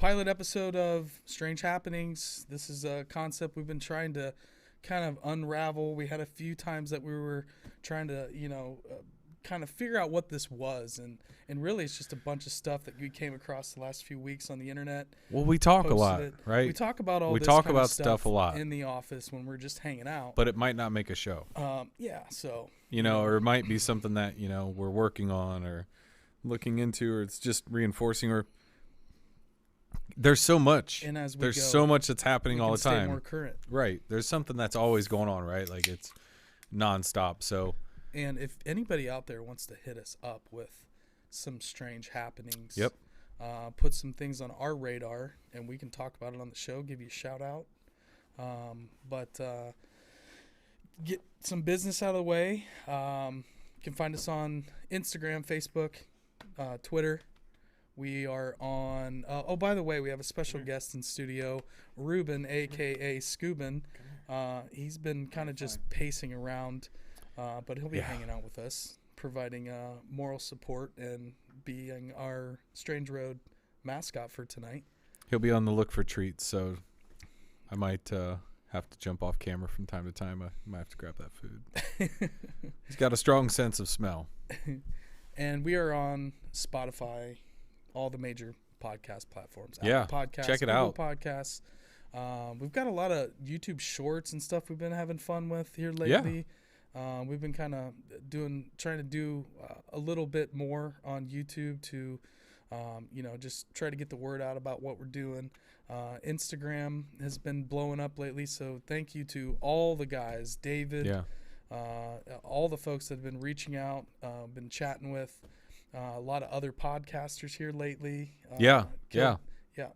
pilot episode of Strange Happenings. This is a concept we've been trying to kind of unravel. We had a few times that we were trying to, kind of figure out what this was, and really it's just a bunch of stuff that we came across the last few weeks on the internet. Well, we talk a lot, right? We talk about all we this talk kind about of stuff a lot in the office when we're just hanging out. But it might not make a show. So or it might be something that we're working on or looking into, or it's just reinforcing, or there's so much. And as we there's go, so much that's happening all the stay time. More current. Right. There's something that's always going on, right? Like it's nonstop. So. And if anybody out there wants to hit us up with some strange happenings, yep, put some things on our radar, and we can talk about it on the show, give you a shout out. But get some business out of the way. You can find us on Instagram, Facebook, Twitter. We are on, by the way, we have a special guest in studio, Ruben, a.k.a. Scoobin. He's been kind of just pacing around. But he'll be hanging out with us, providing moral support and being our Strange Road mascot for tonight. He'll be on the look for treats, so I might have to jump off camera from time to time. I might have to grab that food. He's got a strong sense of smell. And we are on Spotify, all the major podcast platforms. Apple Podcasts, check it Google out. Podcasts. We've got a lot of YouTube shorts and stuff we've been having fun with here lately. Yeah. We've been kind of trying to do a little bit more on YouTube to, just try to get the word out about what we're doing. Instagram has been blowing up lately, so thank you to all the guys, David, all the folks that have been reaching out, been chatting with a lot of other podcasters here lately. Yeah.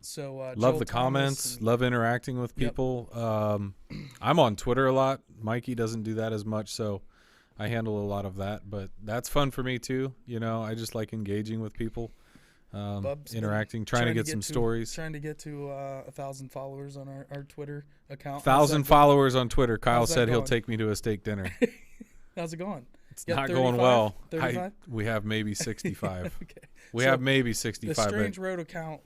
So love Joel the Thomas comments, love interacting with people. I'm on Twitter a lot. Mikey doesn't do that as much, so I handle a lot of that, but that's fun for me too. I just like engaging with people, interacting, trying to get some stories. Trying to get to 1,000 followers on our Twitter account. 1,000 followers on Twitter. Kyle said he'll take me to a steak dinner. How's it going? It's not going well. 35? We have maybe 65. Okay. We have maybe 65. The Strange Road account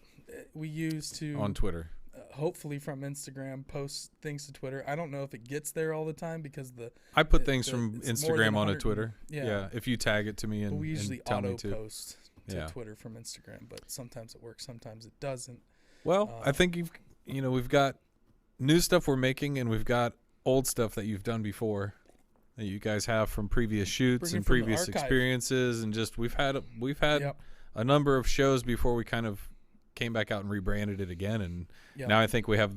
we use to on Twitter. Hopefully from Instagram, post things to Twitter. I don't know if it gets there all the time because I put things from Instagram onto Twitter. Yeah, if you tag it to me and we usually tell me auto post to Twitter from Instagram, but sometimes it works, sometimes it doesn't. Well, I think we've got new stuff we're making, and we've got old stuff that you've done before that you guys have from previous shoots and previous experiences, and just we've had a number of shows before we kind of came back out and rebranded it again, and now I think we have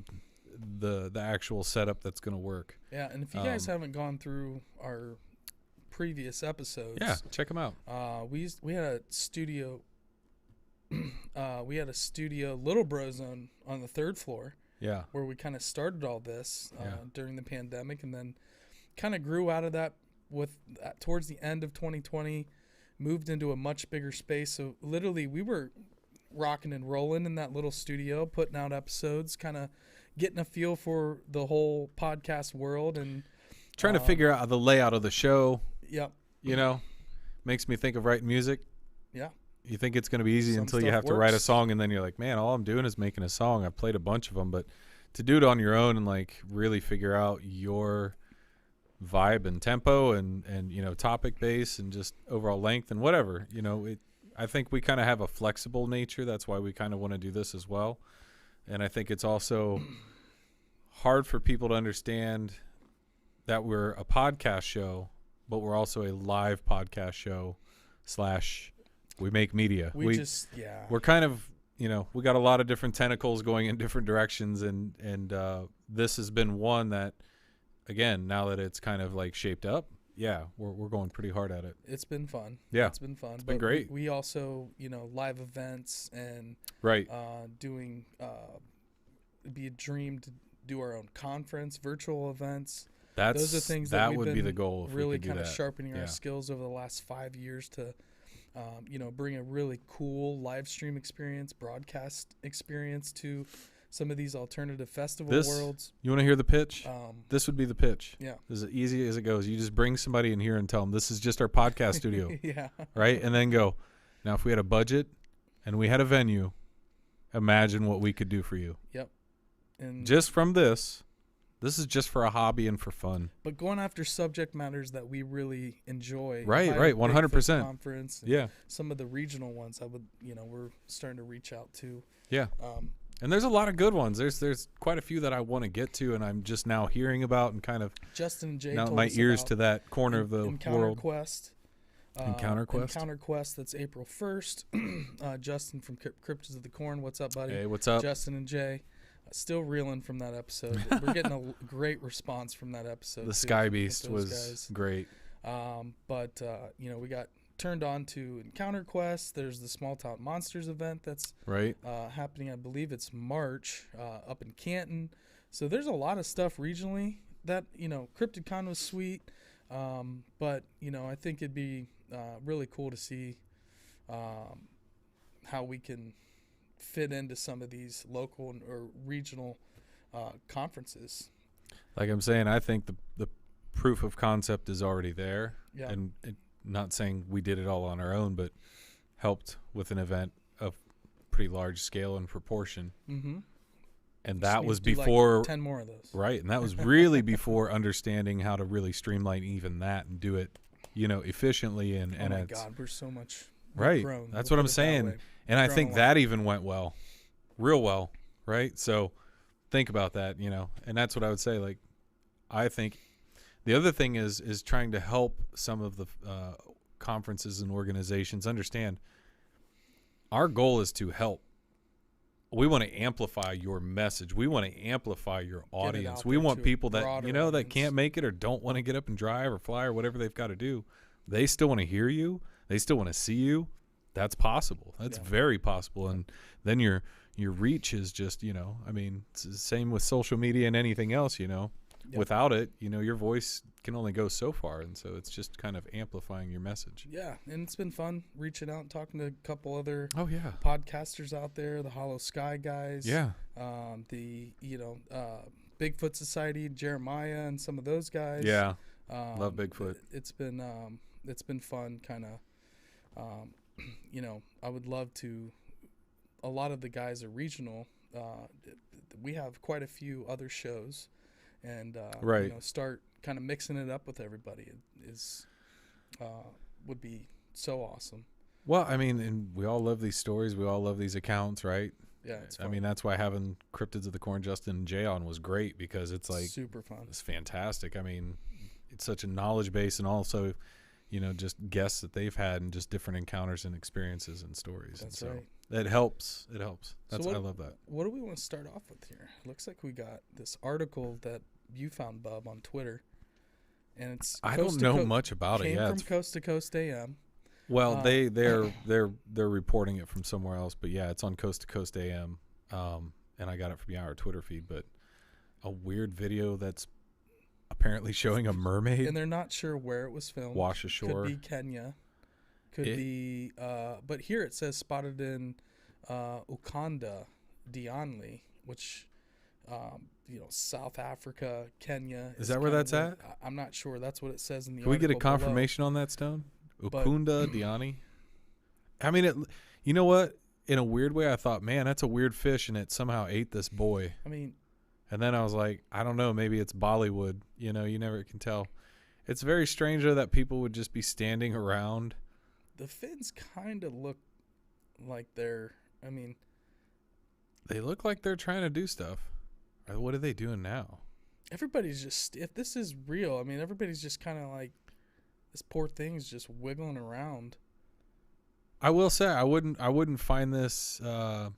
the actual setup that's going to work. Yeah, and if you guys haven't gone through our previous episodes, check them out. We had a studio, Little Bro Zone on the 3rd floor. Yeah, where we kind of started all this during the pandemic, and then kind of grew out of that towards the end of 2020, moved into a much bigger space. So literally, we were rocking and rolling in that little studio, putting out episodes, kind of getting a feel for the whole podcast world and trying to figure out the layout of the show. Yep. Makes me think of writing music. Yeah. You think it's going to be easy until you have to write a song, and then you're like, man, all I'm doing is making a song. I've played a bunch of them, but to do it on your own and like really figure out your vibe and tempo and topic base and just overall length and whatever, I think we kind of have a flexible nature. That's why we kind of want to do this as well. And I think it's also hard for people to understand that we're a podcast show, but we're also a live podcast show / we make media. We're kind of, we got a lot of different tentacles going in different directions. And this has been one that, again, now that it's kind of like shaped up, we're going pretty hard at it. It's been fun. Yeah. It's been fun. It's been great. We also, live events and doing, it'd be a dream to do our own conference, virtual events. Those are things that would be the goal. Really kind of sharpening our skills over the last 5 years to, bring a really cool live stream experience, broadcast experience to some of these alternative festival worlds. You want to hear the pitch? This would be the pitch. Yeah. As easy as it goes. You just bring somebody in here and tell them this is just our podcast studio. Yeah. Right? And then go, now if we had a budget and we had a venue imagine what we could do for you. Yep. And just from this is just for a hobby and for fun. But going after subject matters that we really enjoy. Right, 100%. Conference. Yeah. Some of the regional ones we're starting to reach out to. Yeah. And there's a lot of good ones. There's quite a few that I want to get to, and I'm just now hearing about and kind of Justin and Jay now told my us ears about to that corner of the world. Quest. Encounter Quest. Encounter Quest. That's April 1st. Justin from Cryptids of the Corn. What's up, buddy? Hey, what's up? Justin and Jay. Still reeling from that episode. We're getting a great response from that episode. The Sky Beast was great. But we got turned on to Encounter Quest. There's the Small Town Monsters event that's happening. I believe it's March up in Canton. So there's a lot of stuff regionally that CryptidCon was sweet, but I think it'd be really cool to see how we can fit into some of these local or regional conferences. Like I'm saying, I think the proof of concept is already there. Yeah. And not saying we did it all on our own, but helped with an event of pretty large scale and proportion. Mm-hmm. And that was before like 10 more of those. Right. And that was really before understanding how to really streamline even that and do it, efficiently. And oh my God, we're so much right. grown. That's what I'm saying. And I think that even went real well. Right. So think about that, and that's what I would say. Like, I think the other thing is trying to help some of the conferences and organizations understand our goal is to help. We want to amplify your message. We want to amplify your audience. We want people that, that can't make it or don't want to get up and drive or fly or whatever they've got to do. They still want to hear you. They still want to see you. That's possible. That's very possible. And then your reach is just, it's the same with social media and anything else, Yep. Without it, your voice can only go so far. And so it's just kind of amplifying your message. Yeah. And it's been fun reaching out and talking to a couple other podcasters out there, the Hollow Sky guys. Yeah. The, Bigfoot Society, Jeremiah and some of those guys. Yeah. Love Bigfoot. It's been fun kind of, I would love to, a lot of the guys are regional. We have quite a few other shows. And start kind of mixing it up with everybody would be so awesome. Well, and we all love these stories. We all love these accounts, right? Yeah, it's fun. That's why having Cryptids of the Corn, Justin and Jay on was great because it's like super fun. It's fantastic. It's such a knowledge base and also, just guests that they've had and just different encounters and experiences and stories. That's and so right. It helps. It helps. I love that. What do we want to start off with here? It looks like we got this article that you found, Bub, on Twitter, and it's I don't know much about it. Yeah, from Coast to Coast AM. Well, they're reporting it from somewhere else, but yeah, it's on Coast to Coast AM, and I got it from our Twitter feed. But a weird video that's apparently showing a mermaid, and they're not sure where it was filmed. Wash ashore. Could be Kenya. Could be, but here it says spotted in Ukanda, Dianli, which, South Africa, Kenya. Is that where that's at? I'm not sure. That's what it says in the article. Can we get a confirmation below. On that, Stone? Ukunda, Diani? You know what? In a weird way, I thought, man, that's a weird fish, and it somehow ate this boy. And then I was like, I don't know, maybe it's Bollywood. You never can tell. It's very strange, though, that people would just be standing around. The fins kind of look like they're, they look like they're trying to do stuff. What are they doing now? Everybody's just, if this is real, everybody's just kind of like, this poor thing's just wiggling around. I will say, I wouldn't find this, not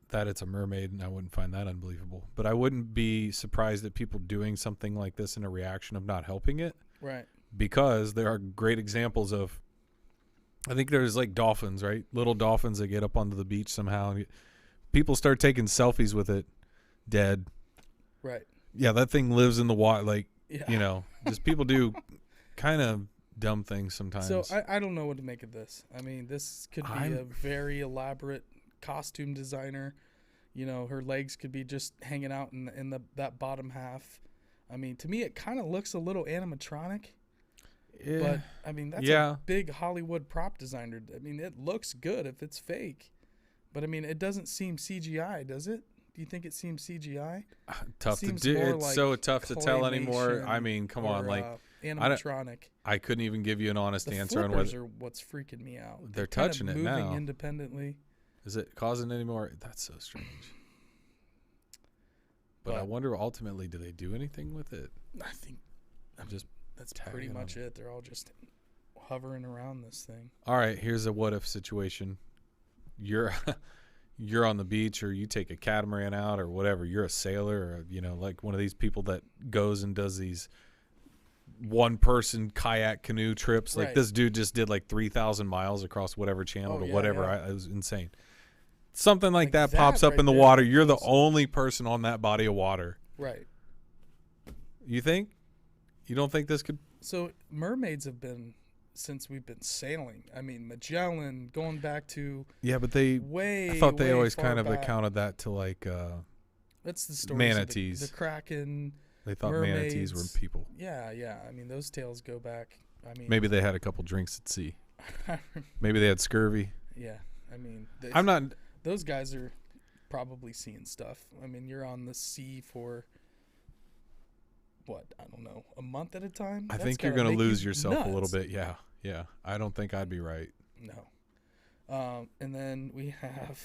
that it's a mermaid, and I wouldn't find that unbelievable, but I wouldn't be surprised at people doing something like this in a reaction of not helping it. Right. Because there are great examples of, I think there's like dolphins, right? Little dolphins that get up onto the beach somehow. People start taking selfies with it, dead. Right. Yeah, that thing lives in the water. Just people do kind of dumb things sometimes. So I don't know what to make of this. This could be a very elaborate costume designer. Her legs could be just hanging out in that bottom half. To me, it kind of looks a little animatronic. Yeah. But that's a big Hollywood prop designer. It looks good if it's fake. But I mean, it doesn't seem CGI, does it? Do you think it seems CGI? Tough to do. It's like so tough to tell anymore. I mean, come on, like animatronic. I couldn't even give you an honest answer on whether. Are what's freaking me out. They're touching it now. Moving independently. Is it causing any more? That's so strange. But I wonder, ultimately, do they do anything with it? I think that's pretty much it. They're all just hovering around this thing. All right, here's a what if situation. You're on the beach, or you take a catamaran out, or whatever. You're a sailor, or like one of these people that goes and does these one-person kayak canoe trips. Like this dude just did like 3,000 miles across whatever channel to whatever. It was insane. Something like that pops up in the water. You're the only person on that body of water. Right. You think? You don't think this could? So mermaids have been since we've been sailing. I mean, Magellan going back to but I thought they always kind of accounted that to like that's the story. Manatees. The Kraken. They thought mermaids. Manatees were people. Yeah. I mean, those tales go back. I mean, maybe they had a couple drinks at sea. Maybe they had scurvy. Yeah. I mean, I'm not. Those guys are probably seeing stuff. I mean, you're on the sea for what? I don't know, a month at a time. I think you're going to lose yourself a little bit. Yeah. I don't think I'd be right. No. And then we have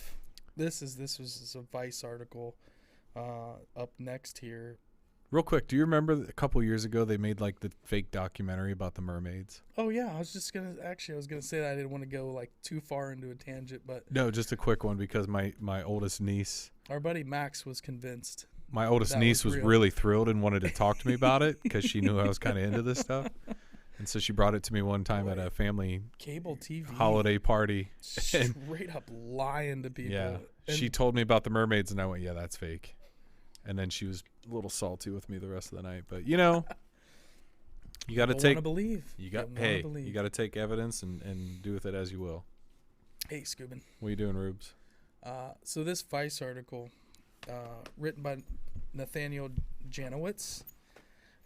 this was a Vice article up next here. Real quick, do you remember a couple years ago they made like the fake documentary about the mermaids? Oh yeah, I was gonna say that. I didn't want to go like too far into a tangent, but no, just a quick one because my oldest niece, our buddy Max, was convinced. My oldest niece was really thrilled and wanted to talk to me about it because she knew I was kind of into this stuff, and so she brought it to me one time at a family cable TV holiday party. Straight up lying to people. Yeah, she told me about the mermaids, and I went, "Yeah, that's fake." And then she was a little salty with me the rest of the night. But, you got to take... believe. You got to take evidence and do with it as you will. Hey, Scoobin. What are you doing, Rubes? So this Vice article, written by Nathaniel Janowitz,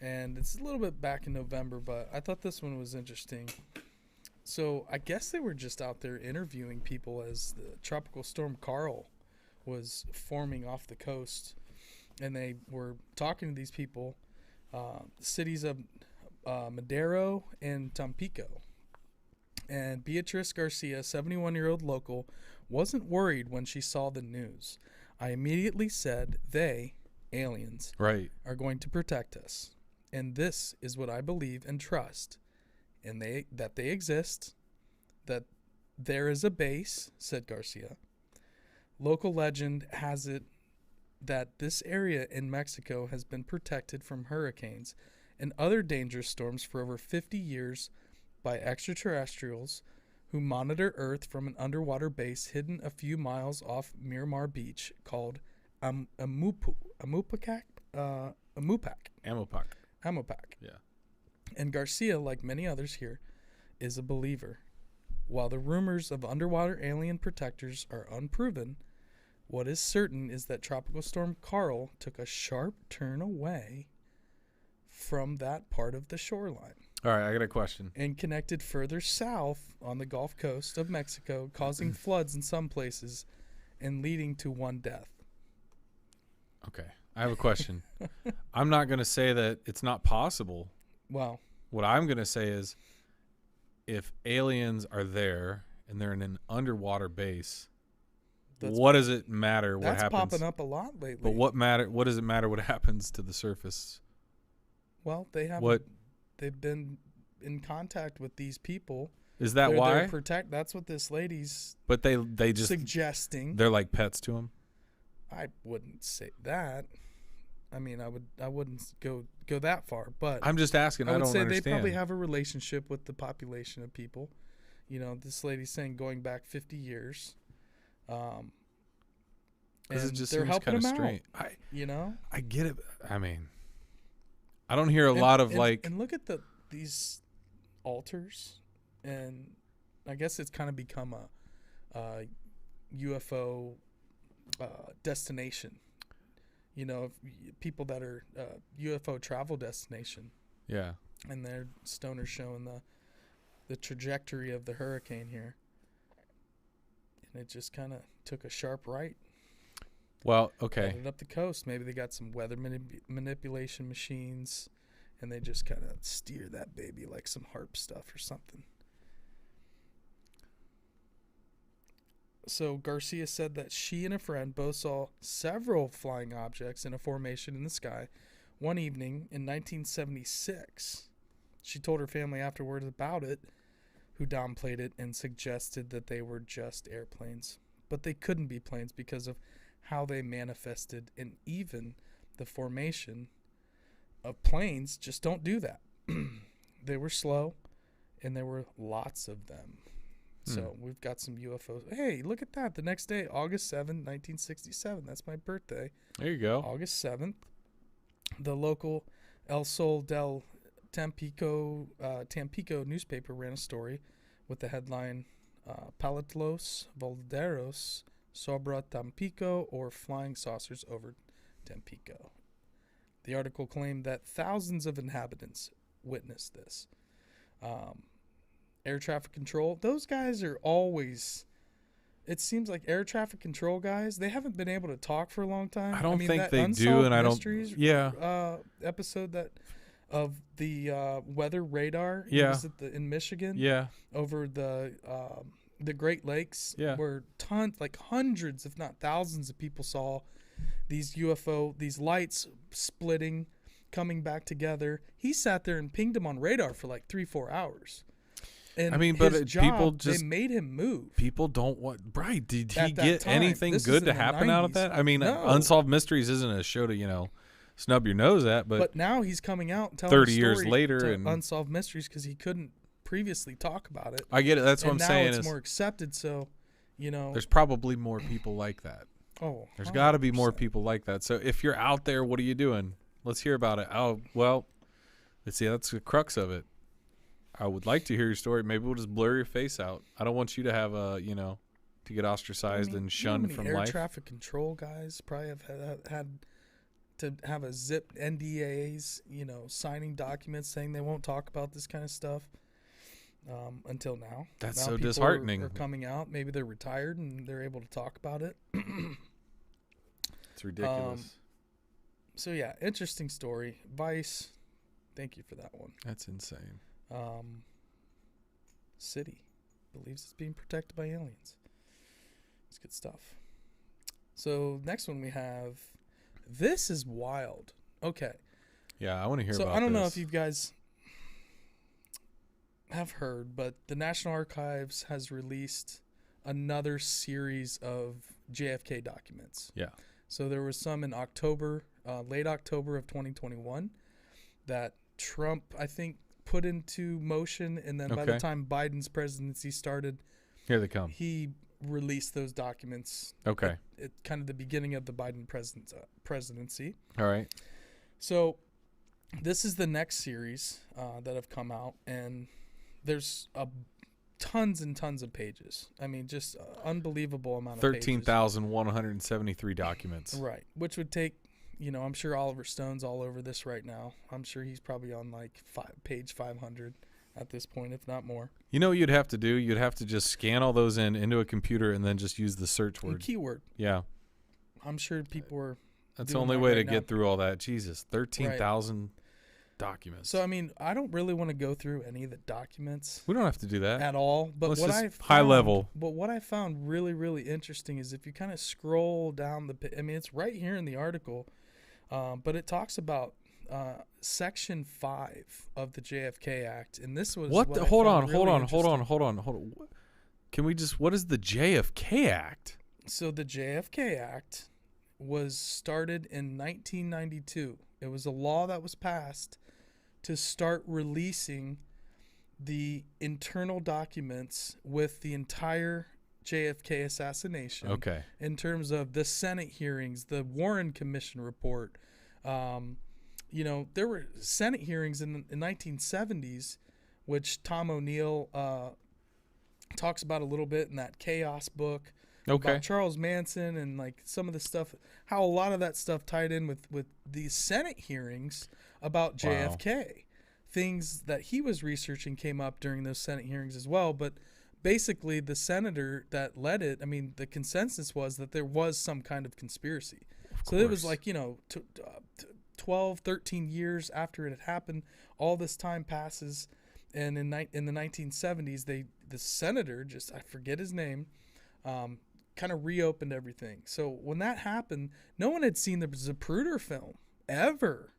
and it's a little bit back in November, but I thought this one was interesting. So I guess they were just out there interviewing people as the Tropical Storm Peril was forming off the coast. And they were talking to these people, cities of Madero and Tampico. And Beatrice Garcia, 71-year-old local, wasn't worried when she saw the news. I immediately said they, aliens, are going to protect us. And this is what I believe and trust. And that they exist, that there is a base, said Garcia. Local legend has it that this area in Mexico has been protected from hurricanes and other dangerous storms for over 50 years by extraterrestrials who monitor Earth from an underwater base hidden a few miles off Miramar Beach called Amopac. Yeah. And Garcia, like many others here, is a believer. While the rumors of underwater alien protectors are unproven, what is certain is that Tropical Storm Peril took a sharp turn away from that part of the shoreline. All right, I got a question. And connected further south on the Gulf Coast of Mexico, causing floods in some places and leading to one death. Okay, I have a question. I'm not going to say that it's not possible. Well, what I'm going to say is if aliens are there and they're in an underwater base, what does it matter what happens? That's popping up a lot lately. But what does it matter what happens to the surface? Well, they've been in contact with these people. Is that why? That's what this lady's But they just suggesting. They're like pets to them? I wouldn't say that. I mean, I wouldn't go that far, but I'm just asking. I don't understand. they probably have a relationship with the population of people. This lady's saying going back 50 years. Because it just seems kind of strange. I get it. I mean, I don't hear a lot of like. And look at these altars, and I guess it's kind of become a UFO destination. People that are UFO travel destination. Yeah. And their stoners showing the trajectory of the hurricane here. and it just kind of took a sharp right. Well, okay. Headed up the coast. Maybe they got some weather manipulation machines, and they just kind of steer that baby like some harp stuff or something. So Garcia said that she and a friend both saw several flying objects in a formation in the sky one evening in 1976. She told her family afterwards about it, who downplayed it and suggested that they were just airplanes. But they couldn't be planes because of how they manifested, and even the formation of planes just don't do that. They were slow, and there were lots of them. So we've got some UFOs. Hey, look at that. The next day, August 7th, 1967. That's my birthday. There you go. August 7th. The local El Sol del Tampico newspaper ran a story with the headline, Palatlos Volderos sobre Tampico, or Flying Saucers over Tampico. The article claimed that thousands of inhabitants witnessed this. Air traffic control, those guys are always, it seems like air traffic control guys, they haven't been able to talk for a long time. I don't think they do, and I don't. Yeah. Episode that of the weather radar. Yeah. Was it in Michigan? Yeah. Over the Great Lakes. Yeah. Where hundreds, if not thousands, of people saw these UFO, these lights splitting, coming back together. He sat there and pinged them on radar for like 3-4 hours. And I mean, his but job, people just, they made him move. People don't want. Right? Did he At that get time, anything this good is to in the happen out of 90s. that? I mean, No. Unsolved Mysteries isn't a show to snub your nose at, but now he's coming out and telling 30 a years story later to and Unsolved Mysteries because he couldn't previously talk about it. I get it. That's what I'm saying. Now it's is more accepted, so there's probably more people like that. Oh, there's got to be 100%. more people like that. So if you're out there, what are you doing? Let's hear about it. Oh, well, let's see. That's the crux of it. I would like to hear your story. Maybe we'll just blur your face out. I don't want you to have to get ostracized and shunned from air life. Traffic control guys probably have had to have a zip NDAs, signing documents saying they won't talk about this kind of stuff until now. That's now so people disheartening. are coming out. Maybe they're retired and they're able to talk about it. It's ridiculous. So yeah, interesting story. Vice, thank you for that one. That's insane. City believes it's being protected by aliens. It's good stuff. So next one we have, this is wild. Okay. Yeah, I want to hear about this. So I don't know if you guys have heard, but the National Archives has released another series of JFK documents. Yeah. So there was some in October, late October of 2021 that Trump, I think, put into motion, and then by the time Biden's presidency started, here they come. He released those documents. Okay. At kind of the beginning of the Biden presidency. All right. So this is the next series that have come out, and there's tons and tons of pages. I mean, just unbelievable amount of 13,173 documents. Right, which would take, I'm sure Oliver Stone's all over this right now. I'm sure he's probably on like page 500 at this point, if not more. You know what you'd have to do? You'd have to just scan all those into a computer and then just use the search word. Keyword. Yeah. I'm sure people were. That's the only way to get through all that. Jesus, 13,000 documents. So, I mean, I don't really want to go through any of the documents. We don't have to do that. At all. But let's what just I found, high level. But what I found really, really interesting is if you kind of scroll down it's right here in the article, but it talks about Section 5 of the JFK Act. And this was hold on. Can we just, what is the JFK Act? So the JFK Act was started in 1992. It was a law that was passed to start releasing the internal documents with the entire JFK assassination. Okay. In terms of the Senate hearings, the Warren Commission report. There were Senate hearings in the 1970s, which Tom O'Neill talks about a little bit in that Chaos book. Okay. About Charles Manson and like some of the stuff, how a lot of that stuff tied in with these Senate hearings about JFK. Things that he was researching came up during those Senate hearings as well. But basically the senator that led it, I mean, the consensus was that there was some kind of conspiracy. So it was like, 12, 13 years after it had happened, all this time passes. And in the 1970s, the senator, I forget his name, kind of reopened everything. So when that happened, no one had seen the Zapruder film ever.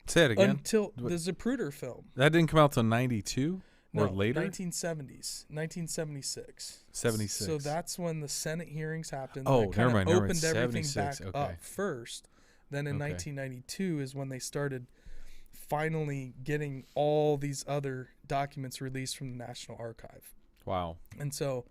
Say it again. Until the Zapruder film. That didn't come out till 92 or No, later? 1970s, 1976. 76. So that's when the Senate hearings happened. Oh, never mind. Opened everything back okay. up first. Then in 1992 is when they started finally getting all these other documents released from the National Archive. Wow. And so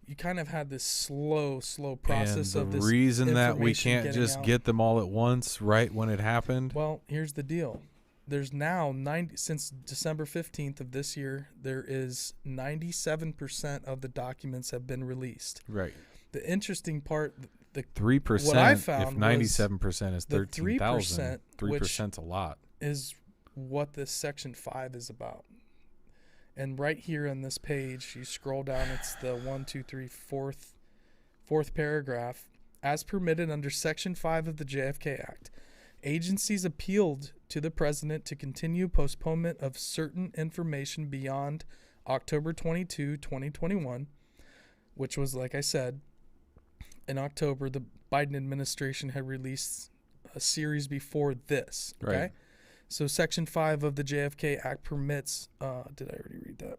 you kind of had this slow process and of this. The reason that we can't just out. get them all at once right when it happened? Well, here's the deal. There's now since December 15th of this year, there is 97% of the documents have been released. Right. The interesting part, the 3%, what I found if 97% is 13,000, 3%'s a lot. Is what this Section 5 is about. And right here on this page, you scroll down, it's the 4th paragraph. As permitted under Section 5 of the JFK Act, agencies appealed to the president to continue postponement of certain information beyond October 22, 2021, which was, like I said, in October, the Biden administration had released a series before this. Okay. Right. So Section 5 of the JFK Act permits, did I already read that?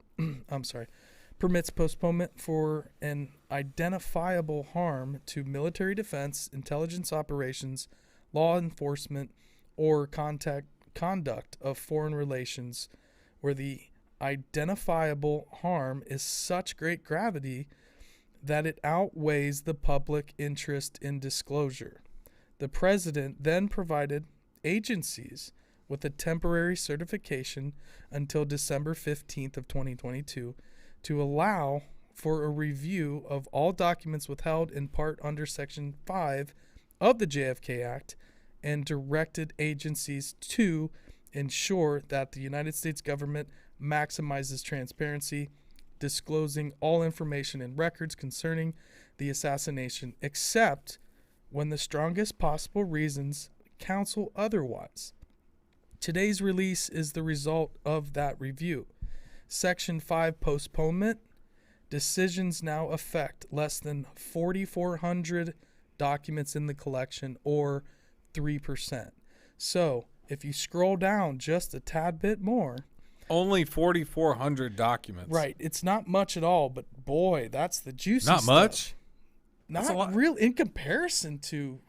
I'm sorry. Permits postponement for an identifiable harm to military defense, intelligence operations, law enforcement, or conduct of foreign relations where the identifiable harm is such great gravity that it outweighs the public interest in disclosure. The president then provided agencies with a temporary certification until December 15th of 2022 to allow for a review of all documents withheld in part under Section 5 of the JFK Act and directed agencies to ensure that the United States government maximizes transparency, disclosing all information and records concerning the assassination, except when the strongest possible reasons counsel otherwise. Today's release is the result of that review. Section 5 postponement decisions now affect less than 4,400 documents in the collection, or 3%. So if you scroll down just a tad bit more, only 4,400 documents. Right. It's not much at all, but boy, that's the juicy Not stuff. much? Not real in comparison to,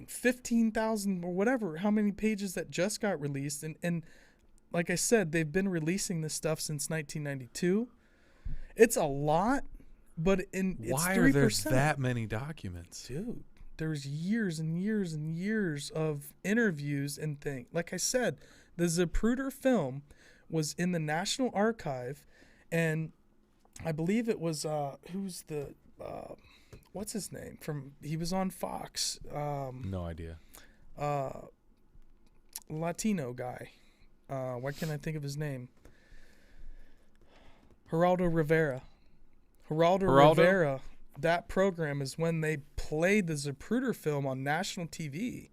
15,000 or whatever, how many pages that just got released. And like I said, they've been releasing this stuff since 1992. It's a lot, but it's 3%. Why are there that many documents? Dude, there's years and years and years of interviews and things. Like I said, the Zapruder film was in the National Archive, and I believe it was who's the what's his name he was on Fox. No idea. Latino guy. Why can't I think of his name? Geraldo Rivera. Rivera. That program is when they played the Zapruder film on national TV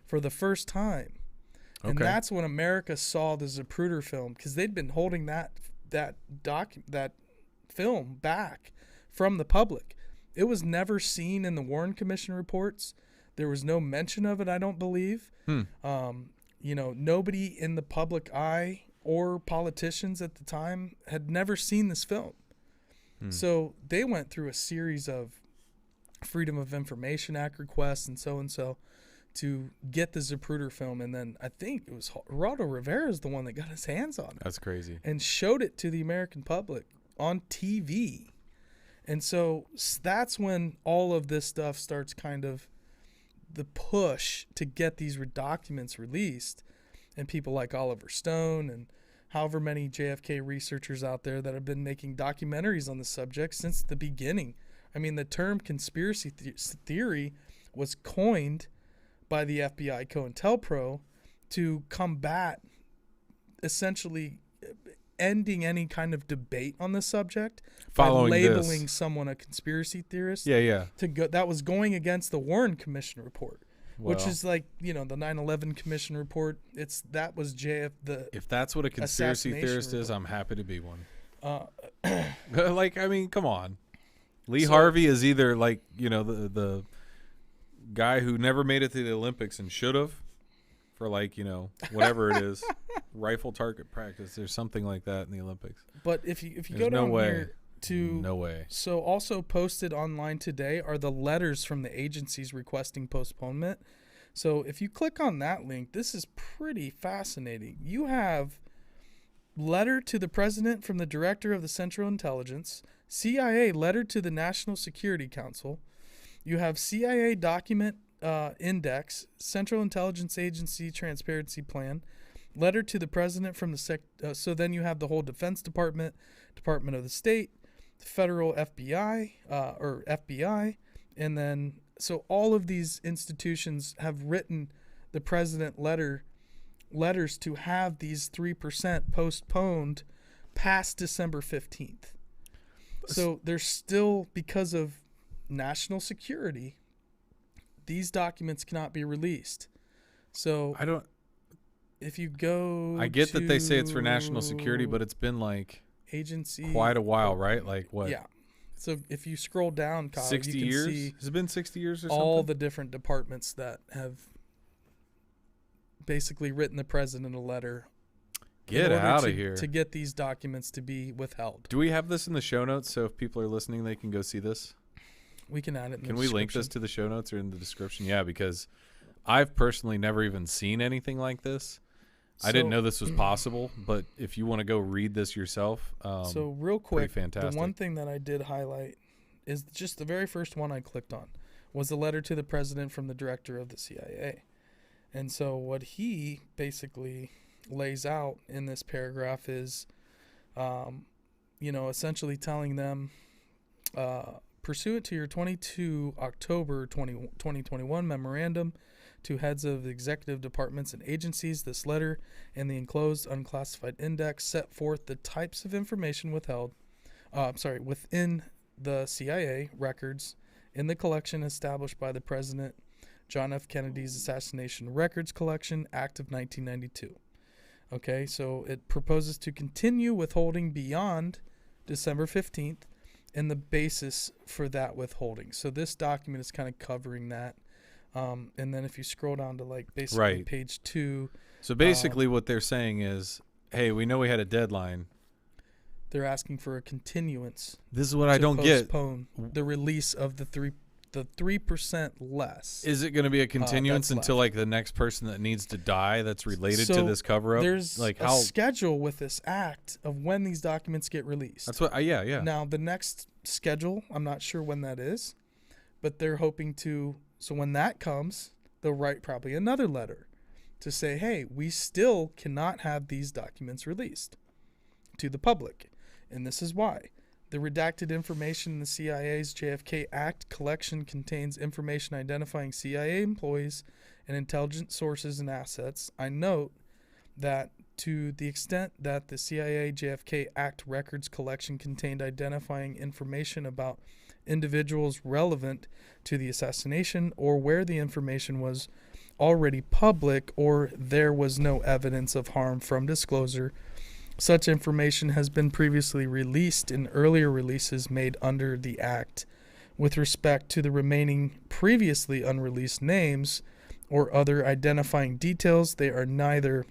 for the first time. And that's when America saw the Zapruder film, because they'd been holding that film back from the public. It was never seen in the Warren Commission reports. There was no mention of it, I don't believe. Nobody in the public eye or politicians at the time had never seen this film. So they went through a series of Freedom of Information Act requests and so to get the Zapruder film, and then I think it was Geraldo Rivera is the one that got his hands on it. That's crazy. And showed it to the American public on TV. And so that's when all of this stuff starts, kind of the push to get these documents released, and people like Oliver Stone and however many JFK researchers out there that have been making documentaries on the subject since the beginning. I mean, the term conspiracy theory was coined by the FBI COINTELPRO to combat essentially ending any kind of debate on the subject Following by this. labeling someone a conspiracy theorist. Yeah. That was going against the Warren Commission report, which Well, is like, the 9/11 Commission report. That was if that's what a conspiracy assassination theorist is, report. I'm happy to be one. Uh, Like, I mean, come on. Lee Harvey is either like, the guy who never made it to the Olympics and should have for like, whatever it is, rifle target practice or something like that in the Olympics. But if you There's go down no way. here to No way. So also posted online today are the letters from the agencies requesting postponement. So if you click on that link, this is pretty fascinating. You have letter to the president from the director of the Central Intelligence, CIA letter to the National Security Council. You have CIA document index, Central Intelligence Agency transparency plan, letter to the president from the so then you have the whole Defense Department, Department of the State, Federal FBI or FBI, and then so all of these institutions have written the president letters to have these 3% postponed past December 15th. So there's still, because of national security, these documents cannot be released. So if you go I get that they say it's for national security, but it's been like agency quite a while, right? Like what? Yeah. So if you scroll down, Kyle, 60 you can years? see Has it been 60 years or something? all the different departments that have basically written the president a letter. Get out of here. To get these documents to be withheld. Do we have this in the show notes so if people are listening, they can go see this? We can add it in the Can we link this to the show notes or in the description? Yeah, because I've personally never even seen anything like this. I didn't know this was possible, but if you want to go read this yourself, so real quick, fantastic. The one thing that I did highlight is just the very first one I clicked on was the letter to the president from the director of the CIA. And so what he basically lays out in this paragraph is, essentially telling them, pursuant to your 22 October 2021 memorandum to heads of executive departments and agencies, this letter and the enclosed unclassified index set forth the types of information withheld, within the CIA records in the collection established by the President John F. Kennedy's Assassination Records Collection Act of 1992. Okay, so it proposes to continue withholding beyond December 15th and the basis for that withholding. So this document is kind of covering that. And then if you scroll down to like basically page 2. So basically what they're saying is, hey, we know we had a deadline. They're asking for a continuance. This is what I don't get. Postpone the release of the 3% less. Is it going to be a continuance until like the next person that needs to die that's related to this cover up? There's like a schedule with this act of when these documents get released. That's what yeah. Now the next schedule, I'm not sure when that is, but they're hoping to, so when that comes, they'll write probably another letter to say, hey, we still cannot have these documents released to the public. And this is why. The redacted information in the CIA's JFK Act collection contains information identifying CIA employees and intelligence sources and assets. I note that to the extent that the CIA JFK Act records collection contained identifying information about individuals relevant to the assassination or where the information was already public or there was no evidence of harm from disclosure, such information has been previously released in earlier releases made under the Act. With respect to the remaining previously unreleased names or other identifying details, they are neither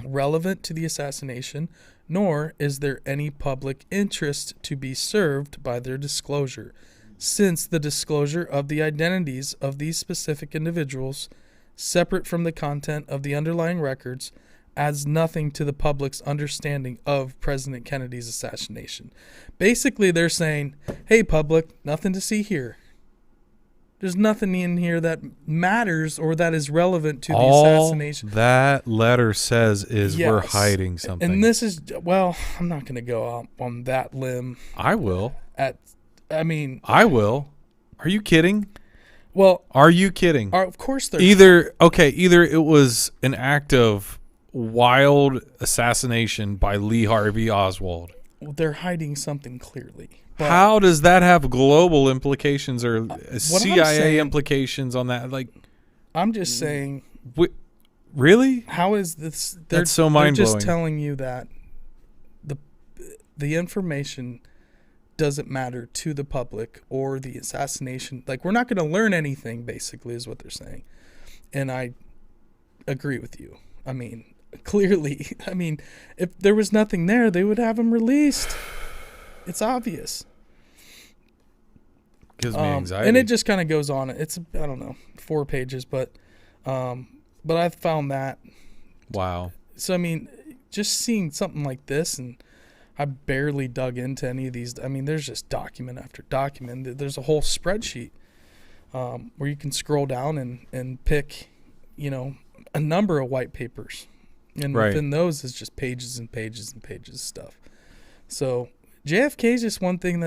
relevant to the assassination, nor is there any public interest to be served by their disclosure, since the disclosure of the identities of these specific individuals, separate from the content of the underlying records, adds nothing to the public's understanding of President Kennedy's assassination. Basically, they're saying, hey, public, nothing to see here. There's nothing in here that matters or that is relevant to the assassination. All that letter says is we're hiding something. And this is, well, I'm not going to go out on that limb. I will. I will. Are you kidding? Well, are you kidding? Of course they're either it was an act of wild assassination by Lee Harvey Oswald. Well, they're hiding something clearly. But how does that have global implications or CIA implications on that? Like, I'm just saying. Really? How is this? That's so mind-blowing. They're just telling you that the information doesn't matter to the public or the assassination. Like, we're not going to learn anything, basically, is what they're saying. And I agree with you. I mean, clearly, if there was nothing there, they would have him released. It's obvious. Gives me anxiety. And it just kind of goes on. It's, I don't know, 4 pages, but I found that. Wow. So, I mean, just seeing something like this, and I barely dug into any of these. I mean, there's just document after document. There's a whole spreadsheet where you can scroll down and pick, a number of white papers. And within those is just pages and pages and pages of stuff. So JFK is just one thing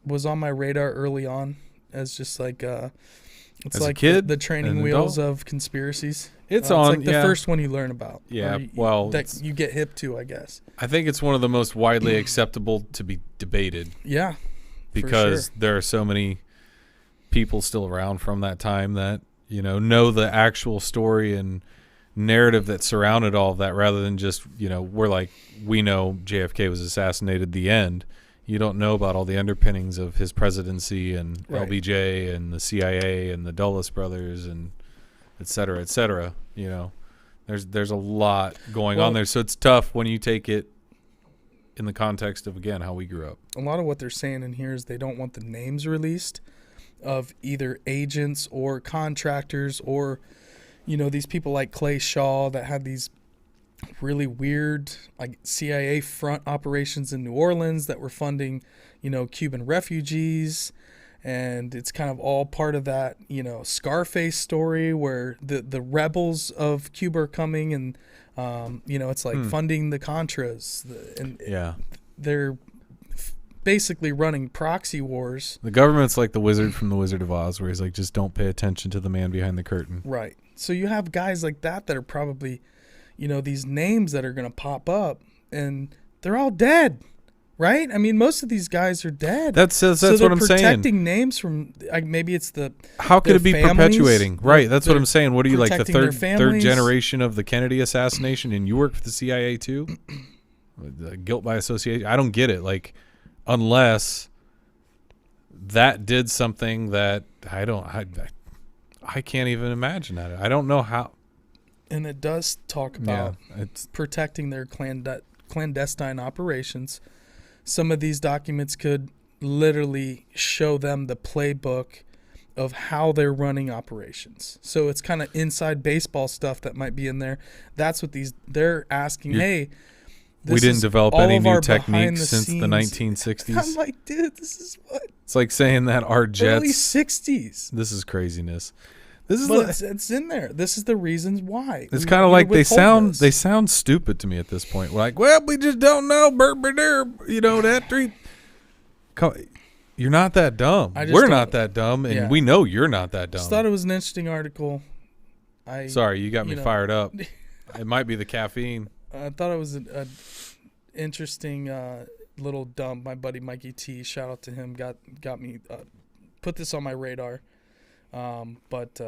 was on my radar early on as just like it's as like a kid, the training wheels of conspiracies. It's like the first one you learn about. Yeah, that you get hip to, I guess. I think it's one of the most widely acceptable to be debated. Yeah, because there are so many people still around from that time that know the actual story and narrative that surrounded all of that, rather than just we're like, we know JFK was assassinated, the end. You don't know about all the underpinnings of his presidency and LBJ and the CIA and the Dulles brothers and et cetera, et cetera. There's a lot going on there. So it's tough when you take it in the context of, again, how we grew up. A lot of what they're saying in here is they don't want the names released of either agents or contractors or, these people like Clay Shaw that had these really weird like CIA front operations in New Orleans that were funding, Cuban refugees. And it's kind of all part of that, Scarface story where the rebels of Cuba are coming and, it's like funding the Contras. They're basically running proxy wars. The government's like the wizard from The Wizard of Oz, where he's like, just don't pay attention to the man behind the curtain. Right. So you have guys like that are probably, these names that are going to pop up, and they're all dead. Right? I mean, most of these guys are dead. That's what I'm saying. So they're protecting names from, maybe it's the how could it be families, perpetuating? Right. That's what I'm saying. What are you, like the third generation of the Kennedy assassination, and you work for the CIA too? Guilt by association. I don't get it. Like, unless that did something that I can't even imagine that. I don't know how. And it does talk about protecting their clandestine operations. Some of these documents could literally show them the playbook of how they're running operations. So it's kind of inside baseball stuff that might be in there. That's what they're asking. Hey, we didn't develop any new techniques since the 1960s. I'm like, dude, this is what? It's like saying that our jets. Early 60s. This is craziness. It's in there. This is the reasons why. It's kind of like they sound stupid to me at this point. We're like, well, we just don't know. That three. You're not that dumb. We're not that dumb, and we know you're not that dumb. Just thought it was an interesting article. Sorry, you got me fired up. It might be the caffeine. I thought it was an interesting little dump. My buddy Mikey T, shout out to him, got me put this on my radar. But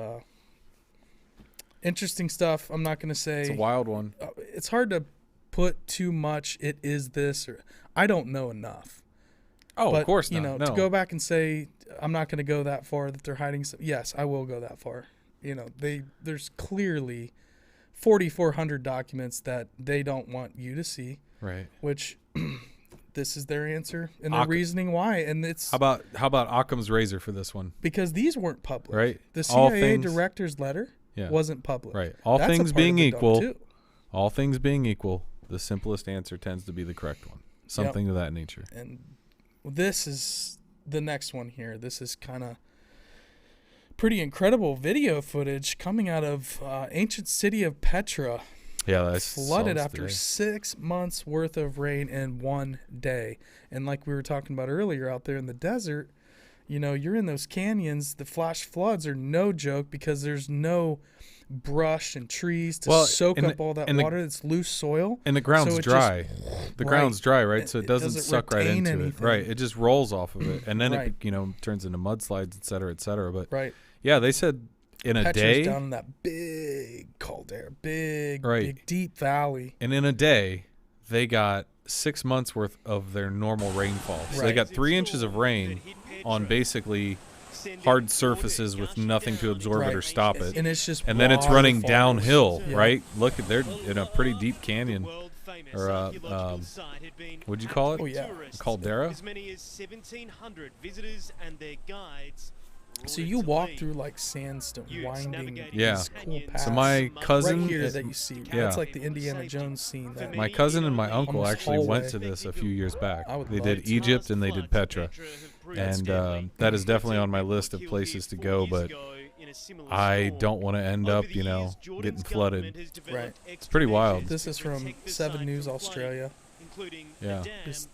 interesting stuff. I'm not going to say it's a wild one. It's hard to put too much. It is this, or I don't know enough. Oh, but, of course not. To go back and say I'm not going to go that far that they're hiding. Yes, I will go that far. There's clearly 4,400 documents that they don't want you to see. Right. Which this is their answer and their reasoning why. And it's how about Occam's razor for this one? Because these weren't public. Right. The CIA director's letter wasn't public. Right. All things being equal, the simplest answer tends to be the correct one. Something of that nature. And this is the next one here. This is kind of pretty incredible video footage coming out of ancient city of Petra. Yeah, that's flooded after 6 months worth of rain in one day. And like we were talking about earlier, out there in the desert, you're in those canyons. The flash floods are no joke because there's no brush and trees to soak up all that water. It's loose soil. And the ground's dry. The ground's dry, right? So it doesn't suck right into anything. it. Right. It just rolls off of it. And then it, turns into mudslides, et cetera, et cetera. But yeah, they said in a day. down in that big caldera, big deep valley. And in a day, they got 6 months worth of their normal rainfall. So they got 3 inches of rain on basically hard surfaces with nothing to absorb it or stop it. And it's just then it's running downhill, right? Look, they're in a pretty deep canyon. Or what'd you call it? Oh yeah, caldera. As many as 1,700 visitors and their guides. So you walk through like sandstone, winding, cool paths. So my cousin right here that you see, it's like the Indiana Jones scene. My cousin and my uncle actually went to this a few years back. They did Egypt and they did Petra, and that is definitely on my list of places to go. But I don't want to end up, getting flooded. Right. It's pretty wild. This is from 7 News Australia. Yeah. Just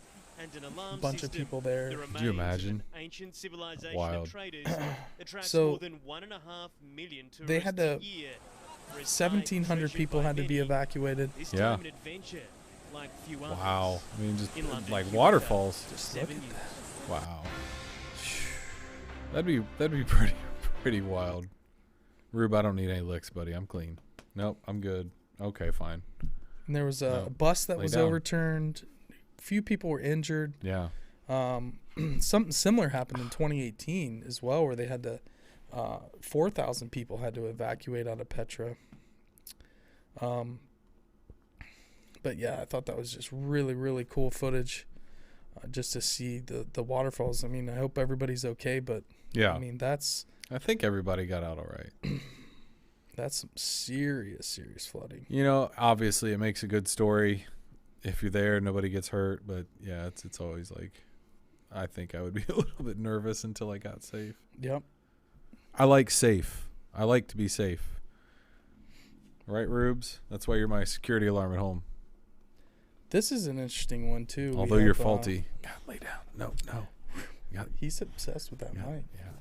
a bunch of people there. Could you imagine? Wild. So they had to 1,700 people had to be evacuated. Yeah. Wow. I mean, just like waterfalls. Just look at that. Wow. That'd be pretty wild. Rube, I don't need any licks, buddy. I'm clean. Nope, I'm good. Okay, fine. And there was a bus that was overturned. Few people were injured. Yeah. Something similar happened in 2018 as well, where they had to 4,000 people had to evacuate out of Petra. But yeah, I thought that was just really, really cool footage, just to see the waterfalls. I mean, I hope everybody's okay, but yeah, I mean I think everybody got out all right. That's some serious flooding. Obviously it makes a good story. If you're there, nobody gets hurt, but yeah, it's always like, I think I would be a little bit nervous until I got safe. Yep. I like safe. I like to be safe. Right, Rubes? That's why you're my security alarm at home. This is an interesting one too. Although you're faulty. God, lay down. No. He's obsessed with that mic. Yeah.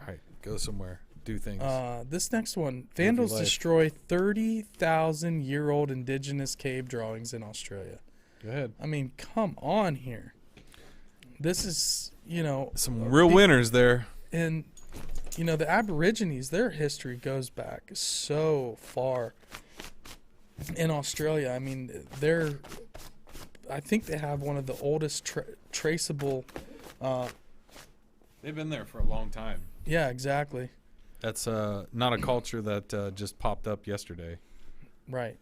All right, go somewhere. Do things. This next one. Vandals destroy 30,000-year-old indigenous cave drawings in Australia. Go ahead. I mean, come on here. This is, some real winners there. And, the Aborigines, their history goes back so far in Australia. I mean, I think they have one of the oldest traceable. They've been there for a long time. Yeah, exactly. That's not a culture that just popped up yesterday. Right.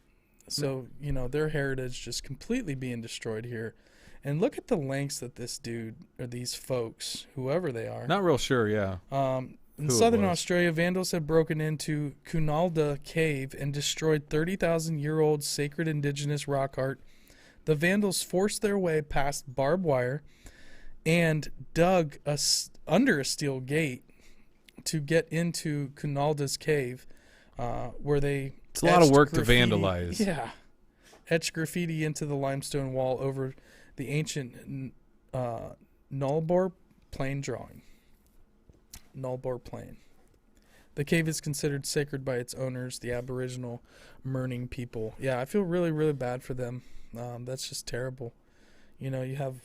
So, their heritage just completely being destroyed here. And look at the lengths that this dude, or these folks, whoever they are. Not real sure, yeah. In southern Australia, vandals have broken into Cunalda Cave and destroyed 30,000-year-old sacred indigenous rock art. The vandals forced their way past barbed wire and dug under a steel gate to get into Cunalda's cave, where they... It's a lot of work to vandalize. Yeah. Etched graffiti into the limestone wall over the ancient Nullarbor Plain drawing. Nullarbor Plain. The cave is considered sacred by its owners, the Aboriginal Mermaid people. Yeah, I feel really, really bad for them. That's just terrible. You have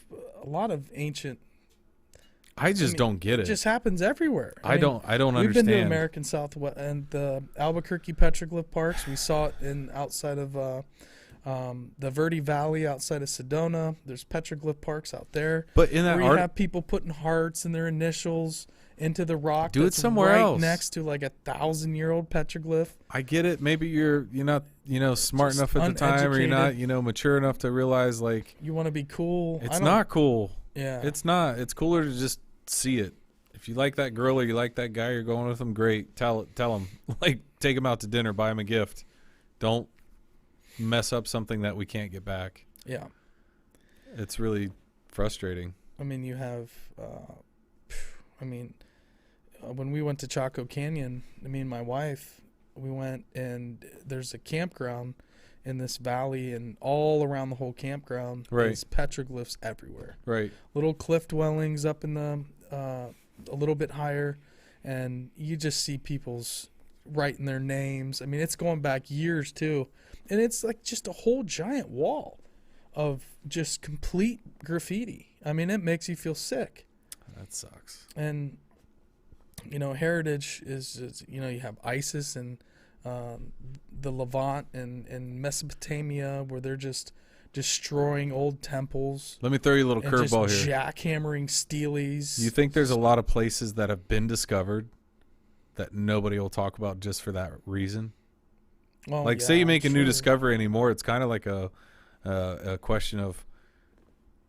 a lot of ancient... I don't get it. It just happens everywhere. I don't understand. We've been to American Southwest and the Albuquerque petroglyph parks. We saw it outside of the Verde Valley outside of Sedona. There's petroglyph parks out there. But in that where you have people putting hearts and their initials into the rock. Do it somewhere else. Next to like 1,000-year-old petroglyph. I get it. Maybe you're not smart enough at the time, or you're not mature enough to realize like you want to be cool. It's not cool. Yeah, it's not. It's cooler to just see it. If you like that girl or you like that guy, you're going with them. Great. Tell them. Like, take them out to dinner. Buy them a gift. Don't mess up something that we can't get back. Yeah, it's really frustrating. I mean, you have. When we went to Chaco Canyon, me and my wife, we went, and there's a campground in this valley, and all around the whole campground, there's petroglyphs everywhere. Right. Little cliff dwellings up in the a little bit higher, and you just see people's writing their names. I mean, it's going back years too. And it's like just a whole giant wall of just complete graffiti. I mean, it makes you feel sick. That sucks. And, you know, heritage is you know, you have ISIS and the Levant and Mesopotamia, where they're just destroying old temples. Let me throw you a little curveball here. Jackhammering steelies. You think there's a lot of places that have been discovered that nobody will talk about just for that reason? Well, like, yeah, say you make a new sure. discovery anymore, it's kind of like a question of,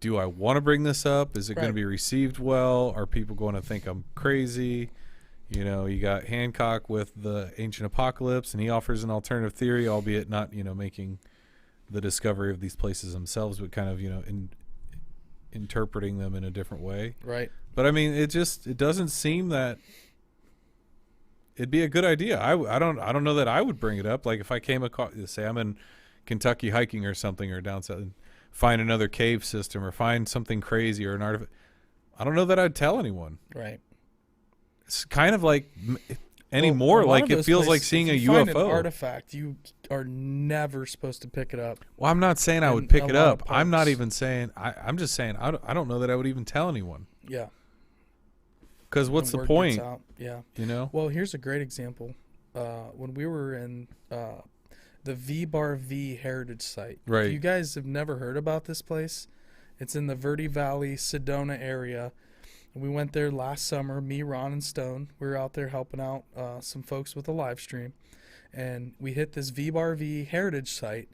do I want to bring this up? Is it going to be received well? Are people going to think I'm crazy? You know, you got Hancock with the ancient apocalypse, and he offers an alternative theory, albeit not, you know, making the discovery of these places themselves, but kind of, you know, interpreting them in a different way. Right. But I mean, it doesn't seem that it'd be a good idea. I don't know that I would bring it up. Like if I came across, say I'm in Kentucky hiking or something, or down south, and find another cave system or find something crazy or an artifact, I don't know that I'd tell anyone. Right. It's kind of like anymore, like it feels like seeing a UFO. Find an artifact, you are never supposed to pick it up. Well, I'm not saying I would pick it up. I'm not even saying. I'm just saying I don't know that I would even tell anyone. Yeah. Because what's the point? Yeah. You know. Well, here's a great example. When we were in the V-Bar V Heritage Site. Right. If you guys have never heard about this place, it's in the Verde Valley, Sedona area. We went there last summer, me, Ron, and Stone. We were out there helping out some folks with a live stream. And we hit this V-Bar V Heritage Site.